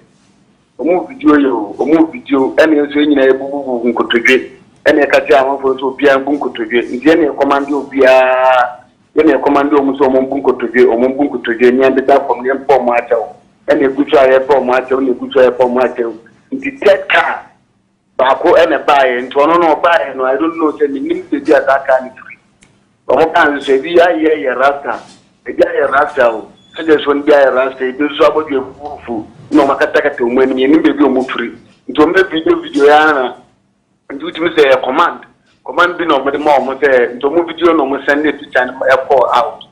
o mu video ene nso nyina ebubu nkotodwe ene ka ti awon fo so bia nkotodwe ndi ene command obia ene command o mu so mo nkotodwe o mu nkotodwe nya de da from ne pom achaw ene gutu aye pom achaw ne gutu aye pom achaw ndi third car ba ko ene baaye nto no baaye no I don't know say ni nim de ataka ni o mo kan se bi aye rasta ya rasta o se so ndia ya rasta e so abodu efufu no makata kata o mani ni bebi o muturi nto mbe video ya na nto timi se command bi no mo de mo se nto mo video no mo send it to channel e call out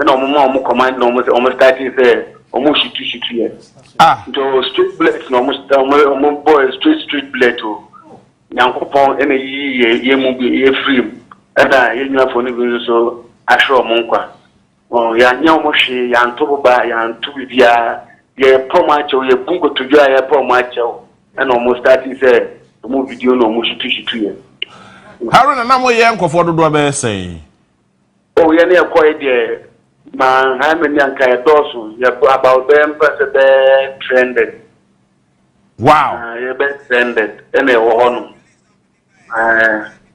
na mo command no mo se o mo start se o mo shitu ye nto street blade no mo boy street blade o nyankopon ene ye mu bi ye free ada ye nwa fo ni bi so ashro mo nkwa ya nyawo hwe ya ntoba ya ntubibia ye promacho ye bungo tujua ye promacho na almost starting say mo video no mo shitu ye Haruna na mo ye nkofo dodo be say oh ye na ko ye de ma ha me nyanka ye dosu ye about them person be trended wow ye be trended ene wo hono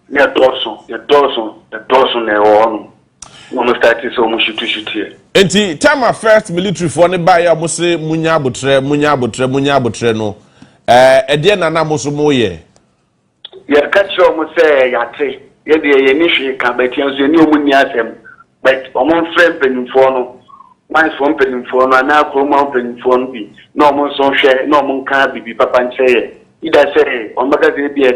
ye dosu na wo hono no start so mo shitu ye enti time of first military for ne ba ya mo se munya abotre no ede na mo so mo ye catch mo say ya te ye de ye ni hwe ka betian so ni omunni asem but omo friend penifo no man so penifo no na ko mo penifo no bi no mo so hwe no mo nka bibi papa nche ye ida say on baka say bi e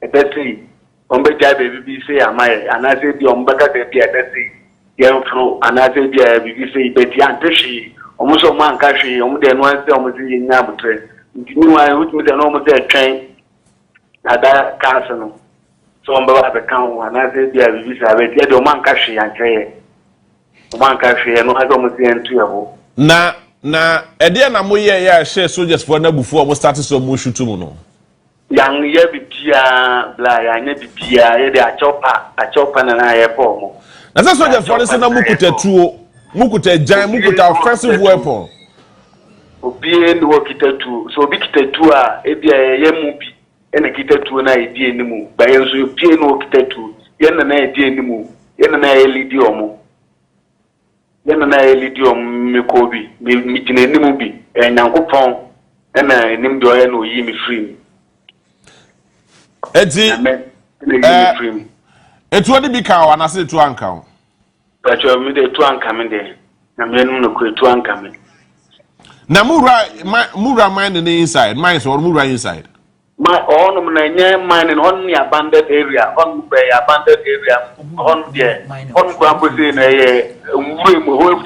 be on be ja bibi say amaye ana say bi on baka say bi e be say yemfro ana say bi e bibi say beti anteshi omo so man ka hwe omo de no say omo say nya abotre ntini wa hutumi de no mo say twen ada kaso so on baba be kan wa na say bia bibi sa be de o man ka hwe yankreye o man ka hwe no ado mo say entu yebo na ede na mo ye ya share soldiers for na bufu o mo start so mo shoot mu no yang ye bibia bla ya nya bibia ye de achopa na ye po mo na say soldiers for say na mukuta jan mukuta offensive weapon obi en wo kitatu so obi kitatu a e bia ye mu bi ene kitatu na edi enimu ba yenso opie no kitatu yena na edi enimu yena na elidi omo mekobi mi tine enimu bi nyankopon ena enim do ye no yi mi free eti etu odi bi ka wa na se etu anka o pacho mi de etu anka mi de na me no ko etu anka mi Na mura mine in the inside. Mine is or mura inside. My own mine on the abandoned area, on the abandoned area, on the on Crampo in a room,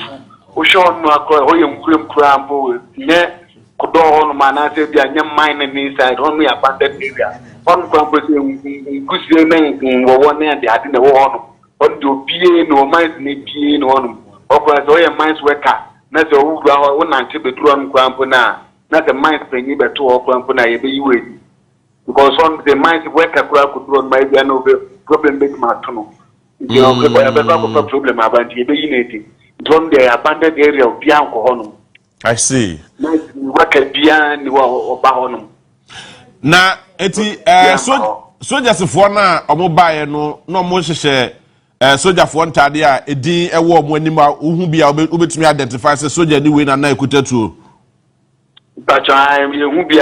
Ocean William Crampo, yeah, Codon, Manasa, the mine inside, on the abandoned area, on Crampo in Cusian, one end, the Adina one, on the PA, no mines, no PA, no one, or mines worker, not the old until the drum Crampo now, not the mines paying you to all Crampo, I be you. Because on the mind work could run my no problem with my tunnel. You know, a problem about the unity. From the abandoned area of Bianco Honum. I see. Work at Bian or Bahonum. Na eti soldiers for na omobaye no mo hyehyɛ soldier for ntade a edin ɛwɔ mo anim a uhu bia obetumi identify say soldier ni we na ekuta tuo. But I am who be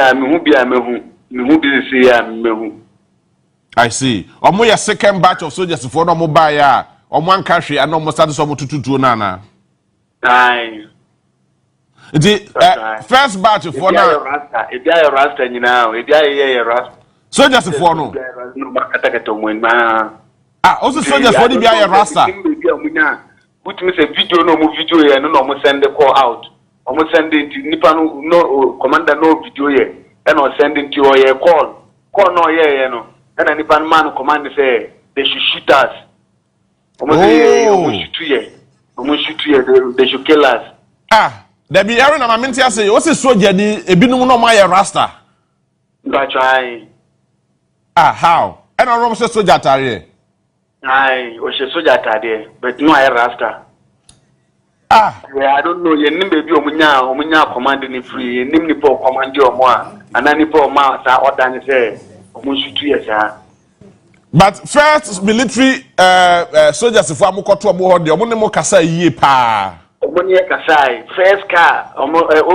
I see. Omo your second batch of soldiers for no mobile ya. Omo anka hwe and omo start so tututu na na. Aye. The first batch for now. If you are rasta now, if you are rasta. Soldiers for no. Ah, also soldiers for the be rasta. Which means a video no video here no mo send the call out. Omo send it nipa no commander no video here. And I send it to your call no yeah no. And any man command say they should shoot us. They should kill us. Ah, there be Aaron and Amintia say, what's a soldier? A binum no my rasta. But try. Ah, how? And I remember soldier tare. Aye, was a soldier tare, but no I rasta. Ah, yeah, I don't know. Your name baby Omunya commanding free, your name Nipo command your more, and then Nipo Mouth or than say, Omushu 2 years. But first military soldiers for Amukoto Moho, the Omonemo Kasa ye pa. Omonia Kasai, first car,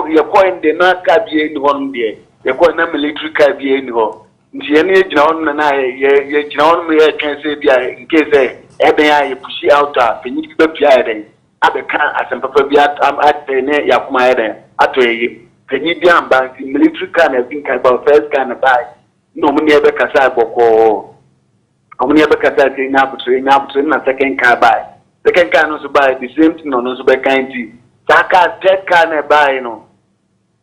your coin the not car be in one day, your coin military car be in ho. Jenny John and I, John me can say, in case I push out, and you be piade. Abeka asempepe bia am atene yakuma eden atoye penyi bia bank military car na bin about first car na buy no mo ne be kasa boko omo ne be kasa ti nya butre na second car buy no so buy the same thing no so be kind ti saka third car na buy no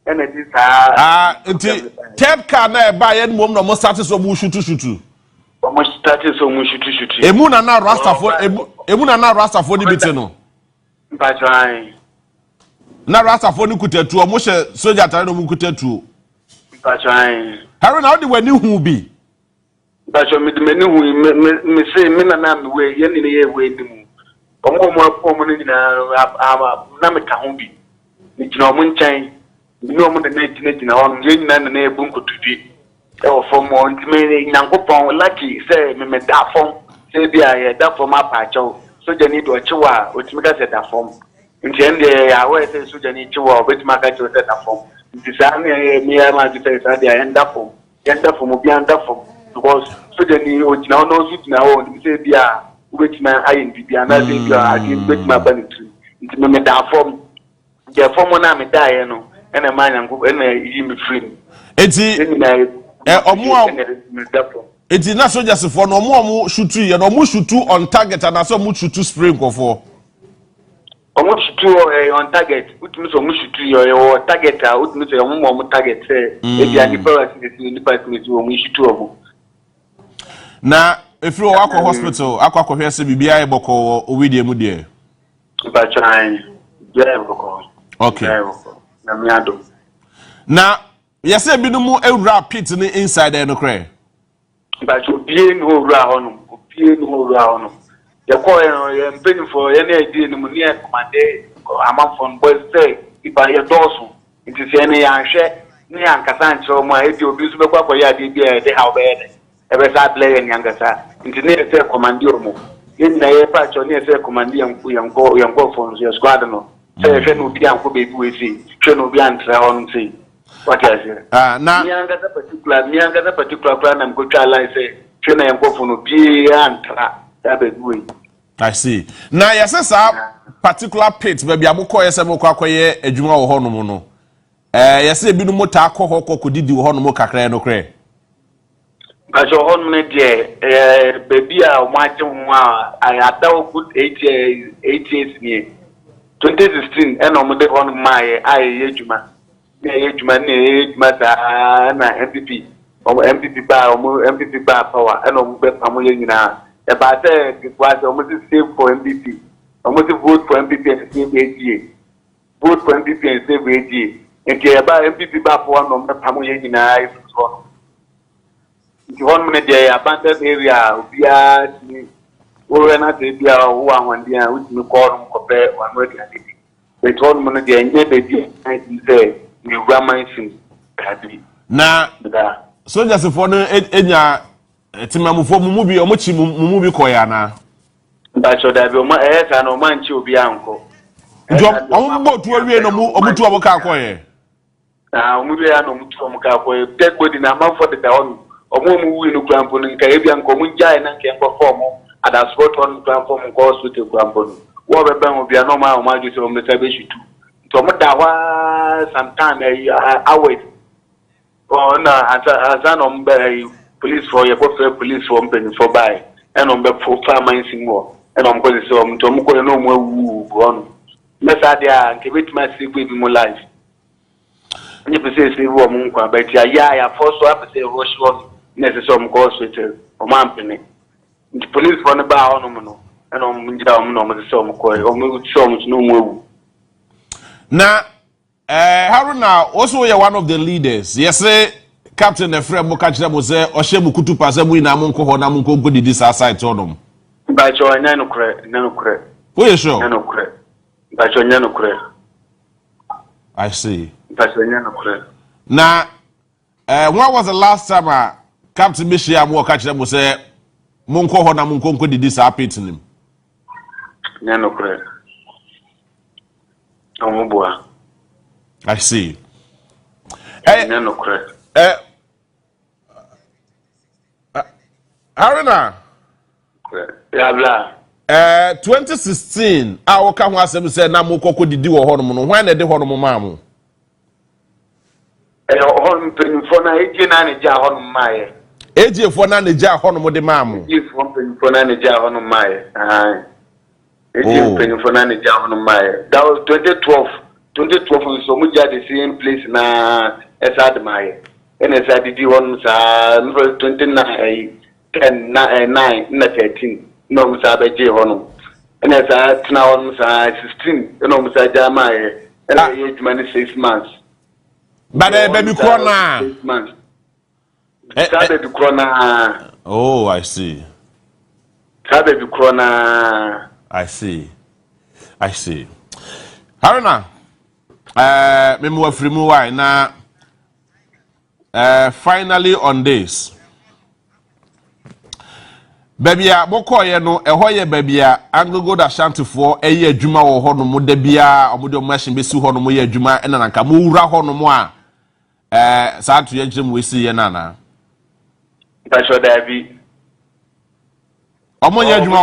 ene ti sa nti third car na buy en mom no mo start so mo shutu omo start so mo shutu emu na rasta for ni bite no. Mpachai. Na rasta for ni kutatu omo hye soldier tare no mu kutatu. Mpachai. Harry na odi wani hu bi. Mpacho me hu me say me na me we ye ni ye we ni mu. Omo ni na me ka hu bi. Ni jina omo nchan. Ni omo de na jina on ye nyina na ebu nkotubi. E wo fom mo ntime nyankopon lucky say me da fom. Say bia ye da fom apacho. Soja ni do chiwa otimika set a form nti ende ya we say soja ni chiwa obetima ka chiwa set a form nti sa me ma ti say sa dia enda form obi enda form because soja ni otina no so tina ho nti say bia obetima ayin bibia na say bia adi obetima banitri nti me da form je form na me da ye no ena ma nyango ena yi me free enti omo Eti na soldiers for no mo shootu ye no mo shootu on target and so mo shootu spray for. Omo shootu on target, utumi so mo shootu ye o target a utumi so mo target say e bia ni power ni department o mo shootu omo. Na if you walk hospital, akwa hwe se bibia e boko owidie mu de. Ba try. Yeah, boko. Okay. Na mi ado. Na yese bi no mu ewura pit ni inside there no kre. But you be no round, the coin, and penny for any idea, no near command, among from boys say, if I hear dorsal, it is any young share, near Cassancho, my if you abuse the papa, they have bad. Ever sat lay and younger sir, into near say command your move. In the patch or near say command young go for your squadron. Say, if you be uncle baby, we see, shouldn't be answer on see. What is it? Now, the particular plan I'm going to try say, China and go for be and I see. Now, yes, sir, particular pit, maybe I'm going to say, adwuma wo ho no mo no. Yes, a bit more taco could did you on more cacre no cray. But your home media, baby, I had that good 8 years near 2016, and on the one my age man, MPP, or MPP bar power, and on Pamoyana. About it was almost the same for MPP, almost vote for MPP and save AG, vote for MPP and save AG, and care about MPP bar for one on the Pamoyana. One minute, the abandoned area, we are not area who are one day, which we call compare one word. But 1 minute, the end say, you grandma is happy. Now, so just for the Timamu for Mumubi or Muchi Mumubi Koyana. But so that my head and no man to be uncle. Job on boat to a real Mutu Abokakoye. Now, maybe I know Mutuamaka, dead body in a month for the town. Or who in Crampon and Caribbean Comunja and can perform at a spot on Crampon course with the Crampon. What a bang will be a normal margin on the Tabishi too. So, Madawa sometime I wait. Oh, no, as an on police for your police for penny for buy, and on the 4 farmers in more, and on going to some Tomuko no more woo on. Let's add there and give it my sleep with more life. You say, see, woman, but yeah, first have to say, rush one. Necessary course with a man. The police for the bar on and on some coy or maybe so much no more. Now, Haruna, also you're one of the leaders. Yes, Captain Efrem Mokacham was there, or Shemu Kutupa, Samu Namunko, Namunko, good this outside Tonum. By your nano credit. Who is sure? Nano credit. By your nano credit. I see. By your nano credit. Now, when was the last time Captain Mishia Mokacham was there? Munko Namunko did this happen to him. Nano credit. Omubua. I see. Nano credit. Haruna. Blah. 2016, I will come once and say, Namuko did do a hormone. When they hormone mamu. Home penny for 89 jar on my. 80 for none jar hormone de mamu. If 1 penny for 9 jar on my. 18 penny for 9 jar on my. That was 2012. 2012 was so much at the same place na Esad my. And Esad did one 29. 10, 9, 13. No, Mr. J. Honum. And as I now on 16, no, Mr. Jamai, and I age money 6 months. But baby corner 6 months. Baby corner. Oh, I see. Baby corner. I see. Haruna, me more free more now. Finally on this. Baby, Bokoye no, Ehoye babia, Angogo da Shantifo, Eye Juma or Honomo debia, or Mudo machine be su Honomo Juma, and an Akamura Honomoa. Sad to your Jim we see Nana. That's what I be. Omoya Juma,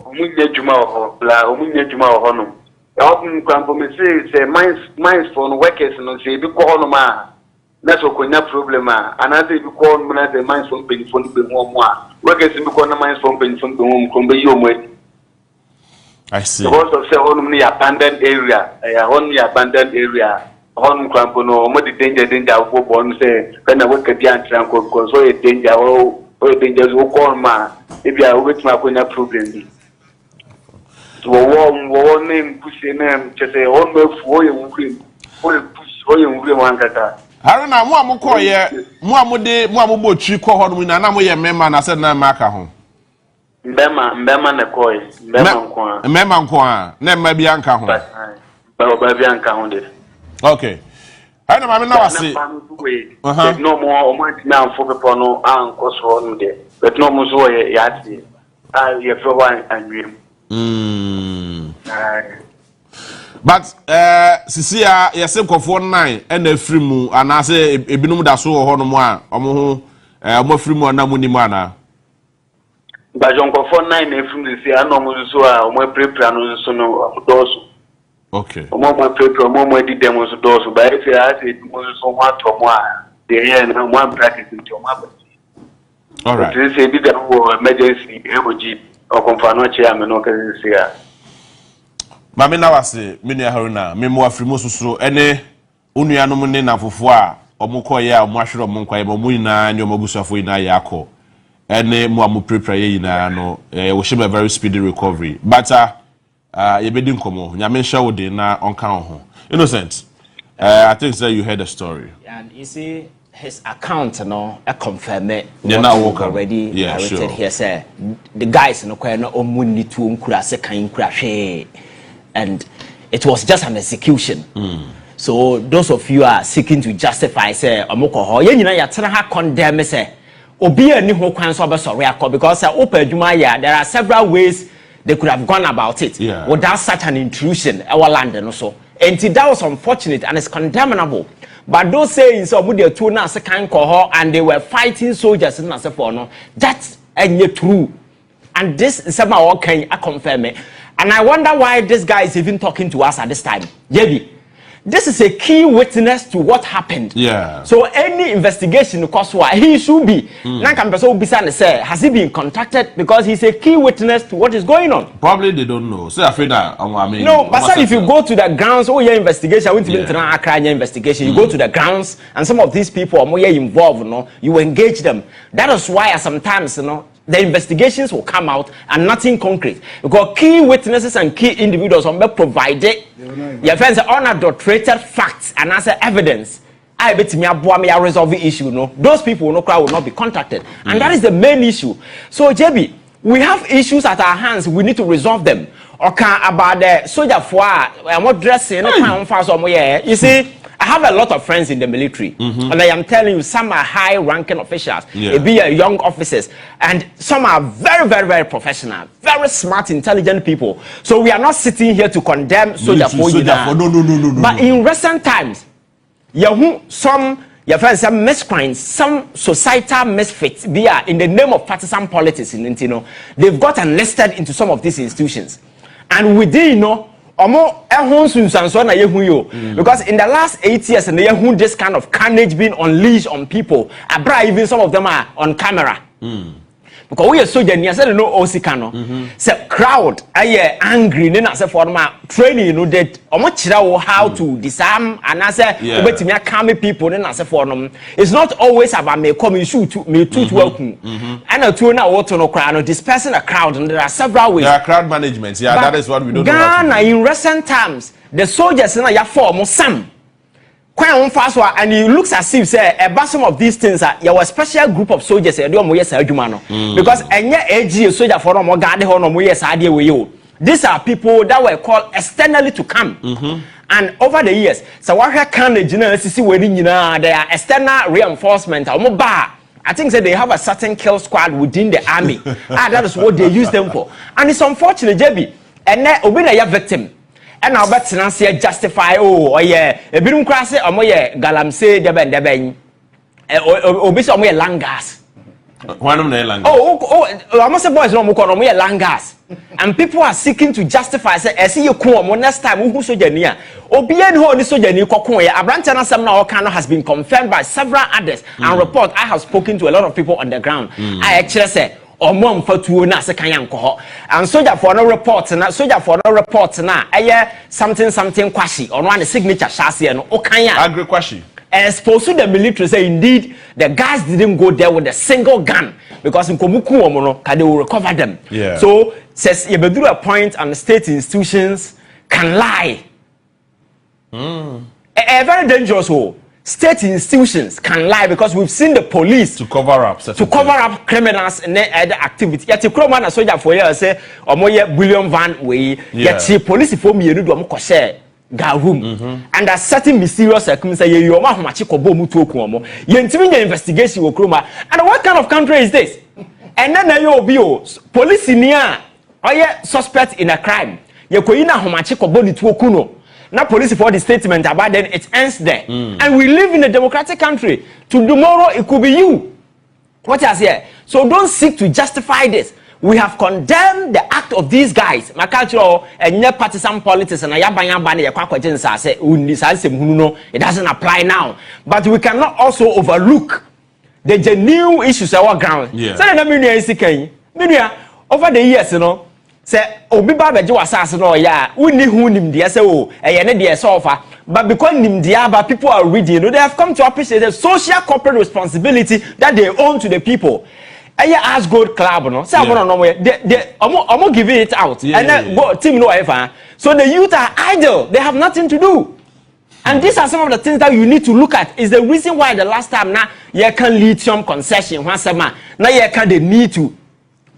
Omuya Juma, Bla, Omuya Juma Honum. Often come for me say, mines for workers and say, be call that's what no problem. And as you call me as a mines from penny from the home. Workers in the mines from penny from the home, come be your I see. Because of say only abandoned area, only abandoned area. Home crampono, what the danger of born say, when I work at the answer, so a danger or dangers will call ma if you are with my problem. To a warm name, pushing them, just say, oh, no, for you, push, or you will want that. Haruna, mo amukoye, mo amude, mo amubo chi ko ho no na mo ye mema na se na maka ho. Mbema na koy, mbema nko a, na mma bia nka ho. Ba bia nka ho de. Okay. Haruna ma me na wase. No more o man na amfo pepo no anko so no de. But no mo so ye ati. Ye fo wan anwem. But Sisia yese nkofo 9 and afiri mu anase ebinum da so ho no mo a omo ho omo afiri mu na mu ni mu ana. Ba jonkofo 9 afiri mu Sisia na omo so a omo prepare no so no doso. Okay. Omo paper, omo di demos doors, but if you ask it, so what to more, the end, and one practice into my. All right. This is the emergency, emoji, or confirm chairman, or here. Mami na wase, mini haruna, memo afrimo susu, ene, unuanom ne na fufu a, omuko ya, omwashiro omunko ya, omu ina, ni omobusafo ina yako. Ene, mu amu prepare ye ina, no, we should be a very speedy recovery. But, yebedi nkomo, nyamensha ode na onka onho. Innocent, I think that you heard the story. And you see, his account, no, I confirm it. Already narrated here, say, the guys, no, omuni tu unkura se kan unkura. And it was just an execution. So those of you are seeking to justify say omoko you know ya tena condemn say obi ani ho kwan so sorry because open adwuma ya there are several ways they could have gone about it without such an intrusion our land no so and that was unfortunate and it's condemnable. But those saying so omo dey two na se kan and they were fighting soldiers in Asefo no that's true. And this is somehow can I confirm it. And I wonder why this guy is even talking to us at this time. Yebi, this is a key witness to what happened. Yeah. So any investigation, because why he should be. Has he been contacted? Because he's a key witness to what is going on. Probably they don't know. So afraid that I mean. No, but sir, if you go to the grounds, your investigation, investigation, you go to the grounds, and some of these people are more involved. You engage them. That is why sometimes the investigations will come out and nothing concrete because key witnesses and key individuals will be provided your friends unadulterated facts and as evidence. I bet me resolve the issue. No, those people will not be contacted, and that is the main issue. So JB, we have issues at our hands. We need to resolve them. Okay, about the soldier for I'm not dressing. You see. I have a lot of friends in the military, and I am telling you, some are high-ranking officials, be young officers, and some are very, very, very professional, very smart, intelligent people. So we are not sitting here to condemn soldier for you. No. But in recent times, some miscreants, some societal misfits, they are in the name of partisan politics. They've got enlisted into some of these institutions, and within because in the last 8 years and this kind of carnage being unleashed on people, even some of them are on camera. Because we are so genuine, I no Osikano. Say crowd, I angry, then I say for my training, that how to disarm and I say me calm people, then I say for them. It's not always about me coming shoot me too welcome. And a two now to no crowd, dispersing a crowd, and there are several ways. There are crowd management, but that is what we don't Ghana, know. In recent times, the soldiers in a form some. And it looks as if say about some of these things are your special group of soldiers because any soldier for these are people that were called externally to come and over the years so what can they are external reinforcement I think that they have a certain kill squad within the army that is what they use them for and it's unfortunate JB and then obey victim. And now bet financier justify ebinum kra se omoye galamse deben obi se omoye langas Whanum na langas I must say boys no mo kono omoye langas and people are seeking to justify say ese ye ko omo next time who soja ni a obi en ho ni soja ni kokon ye abrante na sam na okano has been confirmed by several others and report I have spoken to a lot of people on the ground I actually say or mom for two na se kan yanko and soldier for no report na something kwashi or one signature shasi no okanya agri kwashi exposed to the military say indeed the guys didn't go there with a single gun because in komuku omo no they will recover them so says you be a point and state institutions can lie a very dangerous state institutions can lie because we've seen the police to cover up criminals and other activity. Yet, a soldier for you say, or more William Van Way, yet police for me, you do share room. And a certain mysterious circumstance, you are Machiko Bomu to Kuomo. You intimidate the investigation with Kruma. And what kind of country is this? And then you be police in here, or suspect in a crime. You could Homachiko Boni to Okuno. Now police for the statement about then it ends there. And we live in a democratic country. Tomorrow it could be you. What is here? So don't seek to justify this we have condemned the act of these guys. Makachiro and partisan politics and it doesn't apply now. But we cannot also overlook the genuine issues our ground. Yeah. So over the years, you know, say obi ba beje wasase no ya wonni hu nim de say o eye ne de solve. But because nim de aba people are reading, you know, they have come to appreciate the social corporate responsibility that they own to the people. As Gold Club, no, say I'm giving it out, and then go team no ever. So the youth are idle; they have nothing to do. And these are some of the things that you need to look at. Is the reason why the last time now you can lithium concession once a month. Now you can they need to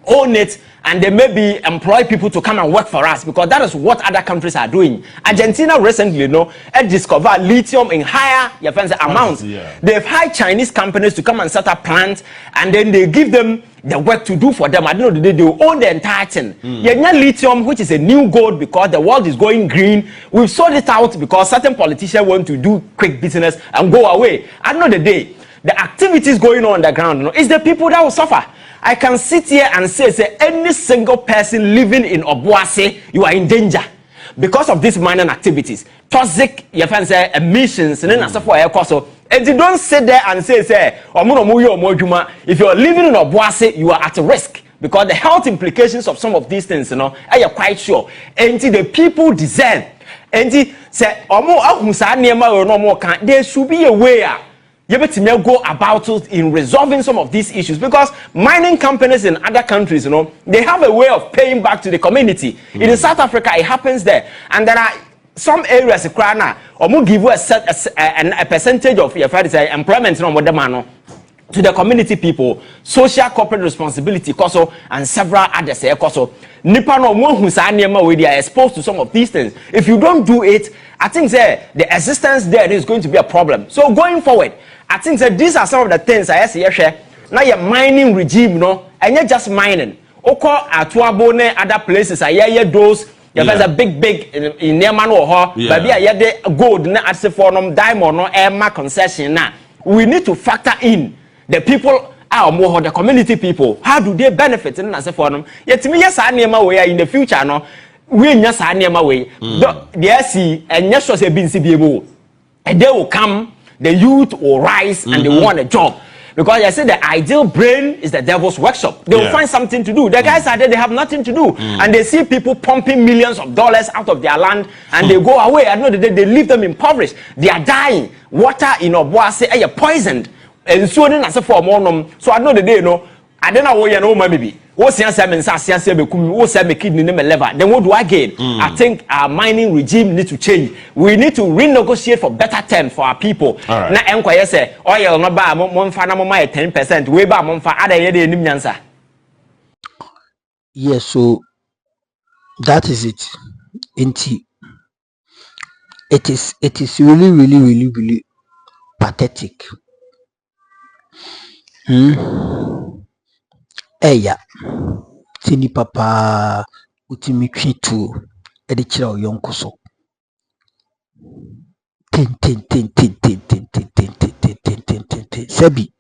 own it, and they maybe employ people to come and work for us, because that is what other countries are doing. Argentina recently, you know, discovered lithium in higher amounts. Yeah. They've hired Chinese companies to come and set up plants, and then they give them the work to do for them. I don't know, they own the entire thing. Lithium, which is a new gold, because the world is going green. We've sold it out because certain politicians want to do quick business and go away. At the end of the day, the activities going on the ground, you know, it's the people that will suffer. I can sit here and say any single person living in Obuasi, you are in danger because of these mining activities. Toxic, emissions, and then stuff for air so. And you don't sit there and say, if you're living in Obuasi, you are at risk, because the health implications of some of these things, you know, are you quite sure? And the people deserve. And say, there should be a way. You better go about it in resolving some of these issues, because mining companies in other countries, you know, they have a way of paying back to the community. In South Africa, it happens there, and there are some areas or give you a percentage of your employment to the community people, social corporate responsibility, and several others. Nipa no mo hu sa niema we they are exposed to some of these things. If you don't do it, I think the existence there is going to be a problem. So going forward, I think that these are some of the things I say share. Now your mining regime, no, and you're just mining. Oko Atuabo ne other places I hear those. There's a big in Neman or baby I hear the gold na at for diamond no air concession now. We need to factor in the people. More the community people, how do they benefit in as a forum? Yet me yes way in the future no we yes way. The see and yes was a BCBO, and they will come, the youth will rise and they want a job. Because I said the ideal brain is the devil's workshop. They will find something to do. The guys are there, they have nothing to do. And they see people pumping millions of dollars out of their land and they go away. I know that they leave them impoverished. They are dying. Water in Obuasi are poisoned. And so then as a form so I know the day, you know, I don't know what you know, maybe. What's the answer? What's the kidney level? Then what do I gain? I think our mining regime needs to change. We need to renegotiate for better terms for our people. Now, enquire say, oil no ba monfana mama 10%. We ba monfa ada yede nim nyansa. Yes, so that is it. It is really pathetic. Eya tini papa utimi twitu edi chira oyonko so ten sabi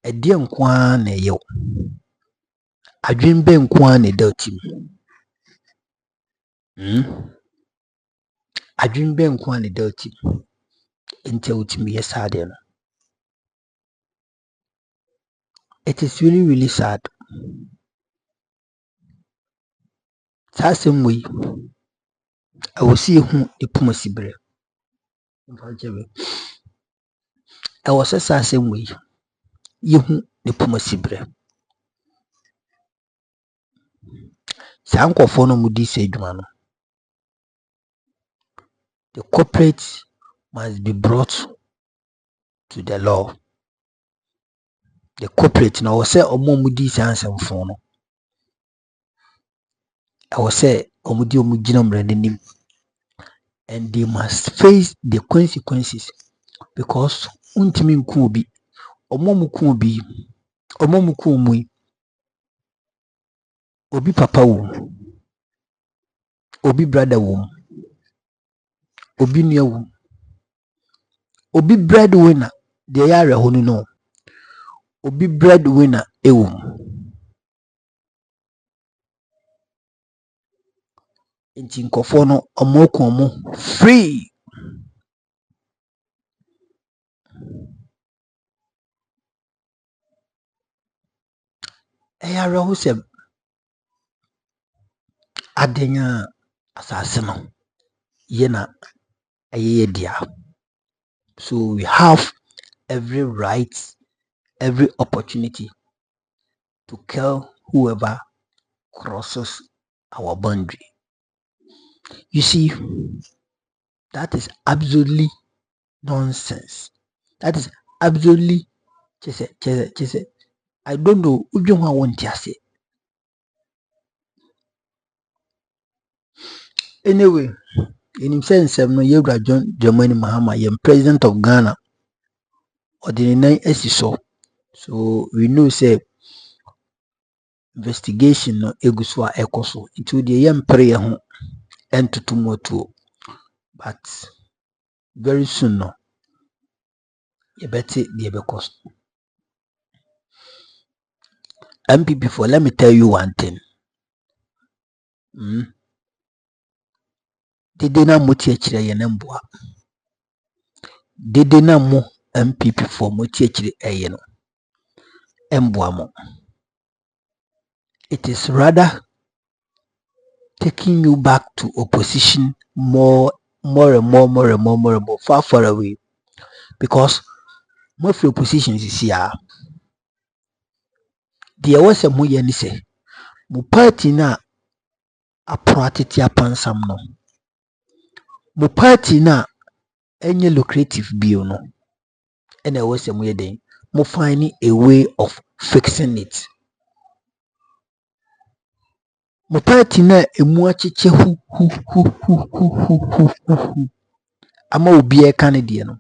edi nkwa na yew adwembe nkwa na datim adwembe nkwa na datim ente utimi yesade no. It is really sad. Sasem we I will see who the Pumasibre. I was a sasem way. You the Pumasibre. Sanko Fono Mudi said, man. The corporate must be brought to the law. The corporate now say Omudi Sansam Fono. I will say Omudi Omujinum Redenim, and they must face the consequences, because Untimin Kubi, Omomukubi, Omomukumi, Obi Papa womb, Obi brother womb, Obi near womb, Obi breadwinner, the area who know, Obi breadwinner, nti nkɔfoɔ no ɔmo free. Ɛyɛ awerɛhosɛm adan a asase no yɛ na ɛyɛ dea. So we have every right, every opportunity to kill whoever crosses our boundary. You see, that is absolutely nonsense. That is absolutely just I don't know who you want to say. Anyway, in himself, no, you John Germany Mahama, you president of Ghana, or the nine SSO. So we know say investigation no eguswa ekoso into the young prayer home and to tomorrow. But very soon no, you better the because MPP for let me tell you one thing. Dede na moti achire ye ne mboa. Dede na mo MPP for moti achire eye no. Emboa mo. It is rather taking you back to opposition more and more, far away. Because more for opposition is here. There was a moye ni se. Mu party na apratiti apansam no. Mu party na enye lucrative bill no. And there was a moye den. Mu finding a way of fixing it. Mu party na emu achiche hu. Ama obi e kanedie no.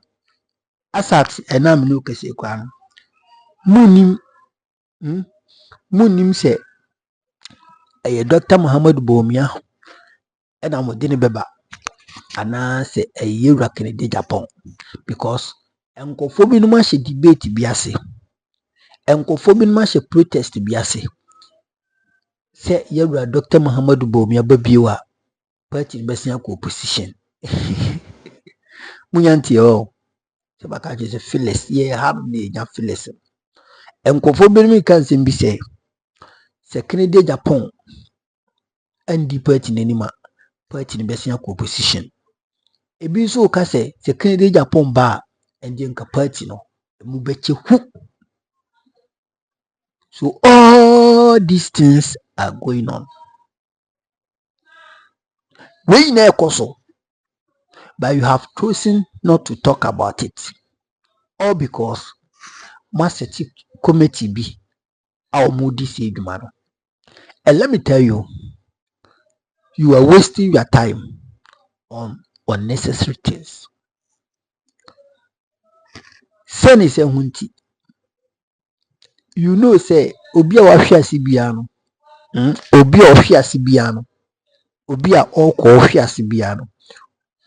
Asat enam no kese kwa no. Munim se Dr. Muhammad Bomia ena mo dini beba ana se Yewura Kennedy Japan because enkofo bi no ma hye debate bi ase enkofo bi no ma hye protest bi ase se Yewura Dr. Muhammad Bomia ba biwa party besia ko opposition munyanti o se baka je se Phyllis ye have ne nya Phyllis enkofo bi no kan se bi se Kennedy Japan and the party n'anima party besia ko opposition ebi so ka se Kennedy Japan ba and the party no mu beche hu. So all these things are going on. We na ekoso, but you have chosen not to talk about it. All because Master Committee be our moody say dumano. And let me tell you, you are wasting your time on unnecessary things. Send say hunti. You know say obi a wahwe asibia no. Obi a ohwe asibia no. Obi a okọ ohwe asibia no.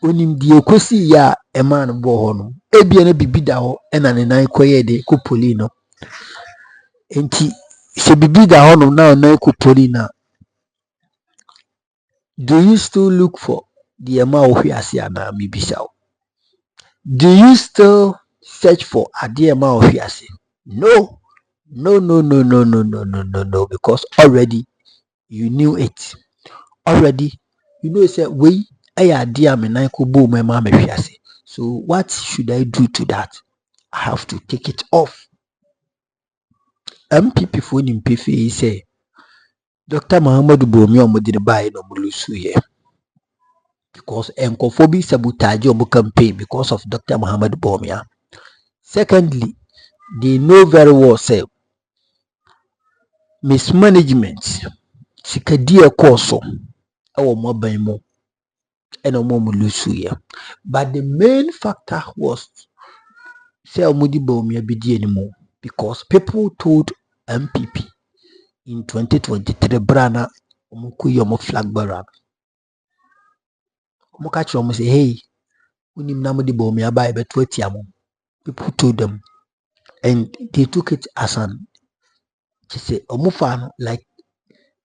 Onim die ekosi ya ema no bo ho no. Ebia na bibi da ho ena ne nan koye de ko poli no. Enti se bibi da ho no na nan ko poli na. Do you still look for the ema ohwe ase ana bibisa? Do you still search for ade ema ohwe ase? No. No, because already you knew it. Already you know say we aya ade amenan ko bo mema mehwe ase. So what should I do to that? I have to take it off. MPP for NPP say Dr. Muhammad Bomi omodi ne bae no mulusu ye. Because enkofobi sabotage omo campaign because of Dr. Muhammad Bomi. Secondly, they know very well say mismanagement sikadi ekoso ewo mo ban mo eno mo mulusu ye. But the main factor was say omodi Bomi abidi animo because people told MPP in 2023 brana omukuyi omo flag bearer omo catch omo say hey unim na modi Bomi abai beto atiamo. People told them and they took it as an say omo fan like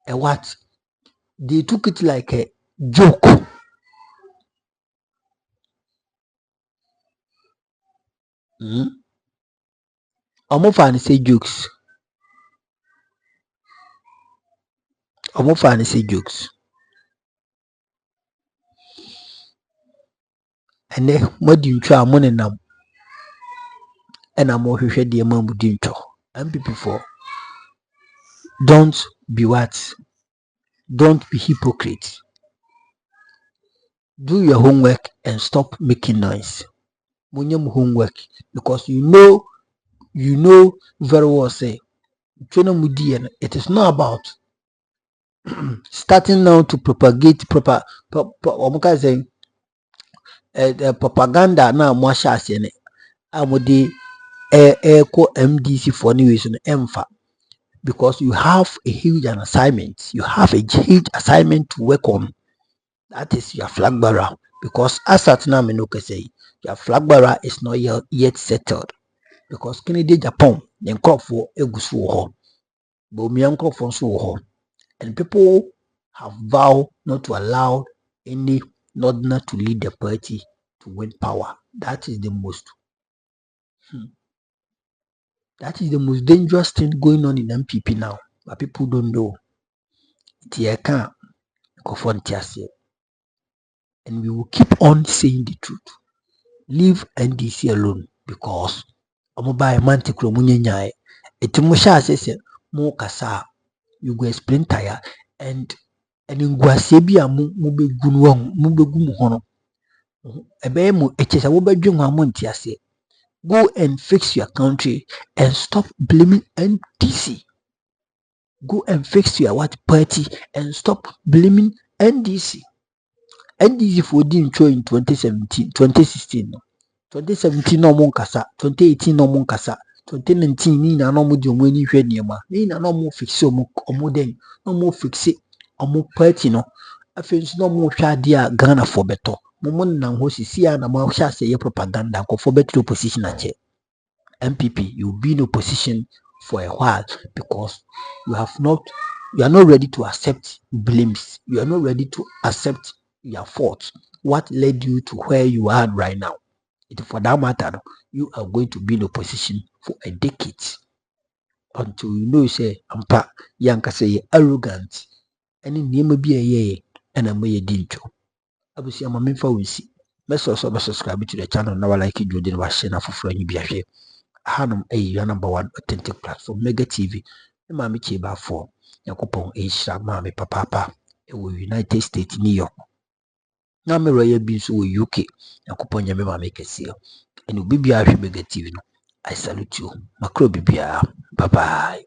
a what they took it like joke. Omo fan say jokes. Omo fan say jokes. And then what do you try money now? And I'm more sure the amount of dinto. MPP for don't be what? Don't be hypocrite. Do your homework and stop making noise. When you homework, because you know very well say it is not about starting now to propagate propaganda na mo ahye ne amode ko MDC for news no emfa, because you have a huge assignment. You have a huge assignment to work on. That is your flag bearer. Because as at now, say your flag bearer is not yet settled. Because Kennedy Japan, then crop for Egusu, Bomian crop for so, and people have vowed not to allow any northerner to lead the party to win power. That is the most dangerous thing going on in MPP now, but people don't know. They can't confront us, and we will keep on saying the truth. Leave NDC alone, because Omobai Manticro Munyai, Etimusha says, Mo Kasa, you go explain tire, and in Guasebia Mube Gunwong, Mube Gumuhono, Ebemu, Eches, I will be doing Montiase. Go and fix your country and stop blaming NDC. Go and fix your party and stop blaming NDC. NDC for the intro in 2017, 2016. 2017 no mo nkasa, 2018 no mo nkasa, 2019 ni na no mo di omo ani hwe niema, ni na no mo fix omo den, no mo fix omo party no. Afi nso no mo hwa ade a Ghana for beto. Mo na ho sisi a na mo hwa se ye propaganda ko for better opposition ache. MPP, you will be in opposition for a while, because you are not ready to accept blames. You are not ready to accept your faults. What led you to where you are right now? For that matter, you are going to be in opposition for a decade, until you know say ampa yanka say arrogant and in name be a ye and a may dincho. Abusi ama memfa wonsi. Meso subscribe to the channel now, like it, do was share for friend you be a Hanum your number one authentic platform, Mega TV. Mami Chiba 4. Yakupon Asia Mami Papa United States, New York. Now me royal beans UK. Yakupon Yamima make a seal. And you be Mega TV. I salute you. Macro Bibia. Bye bye.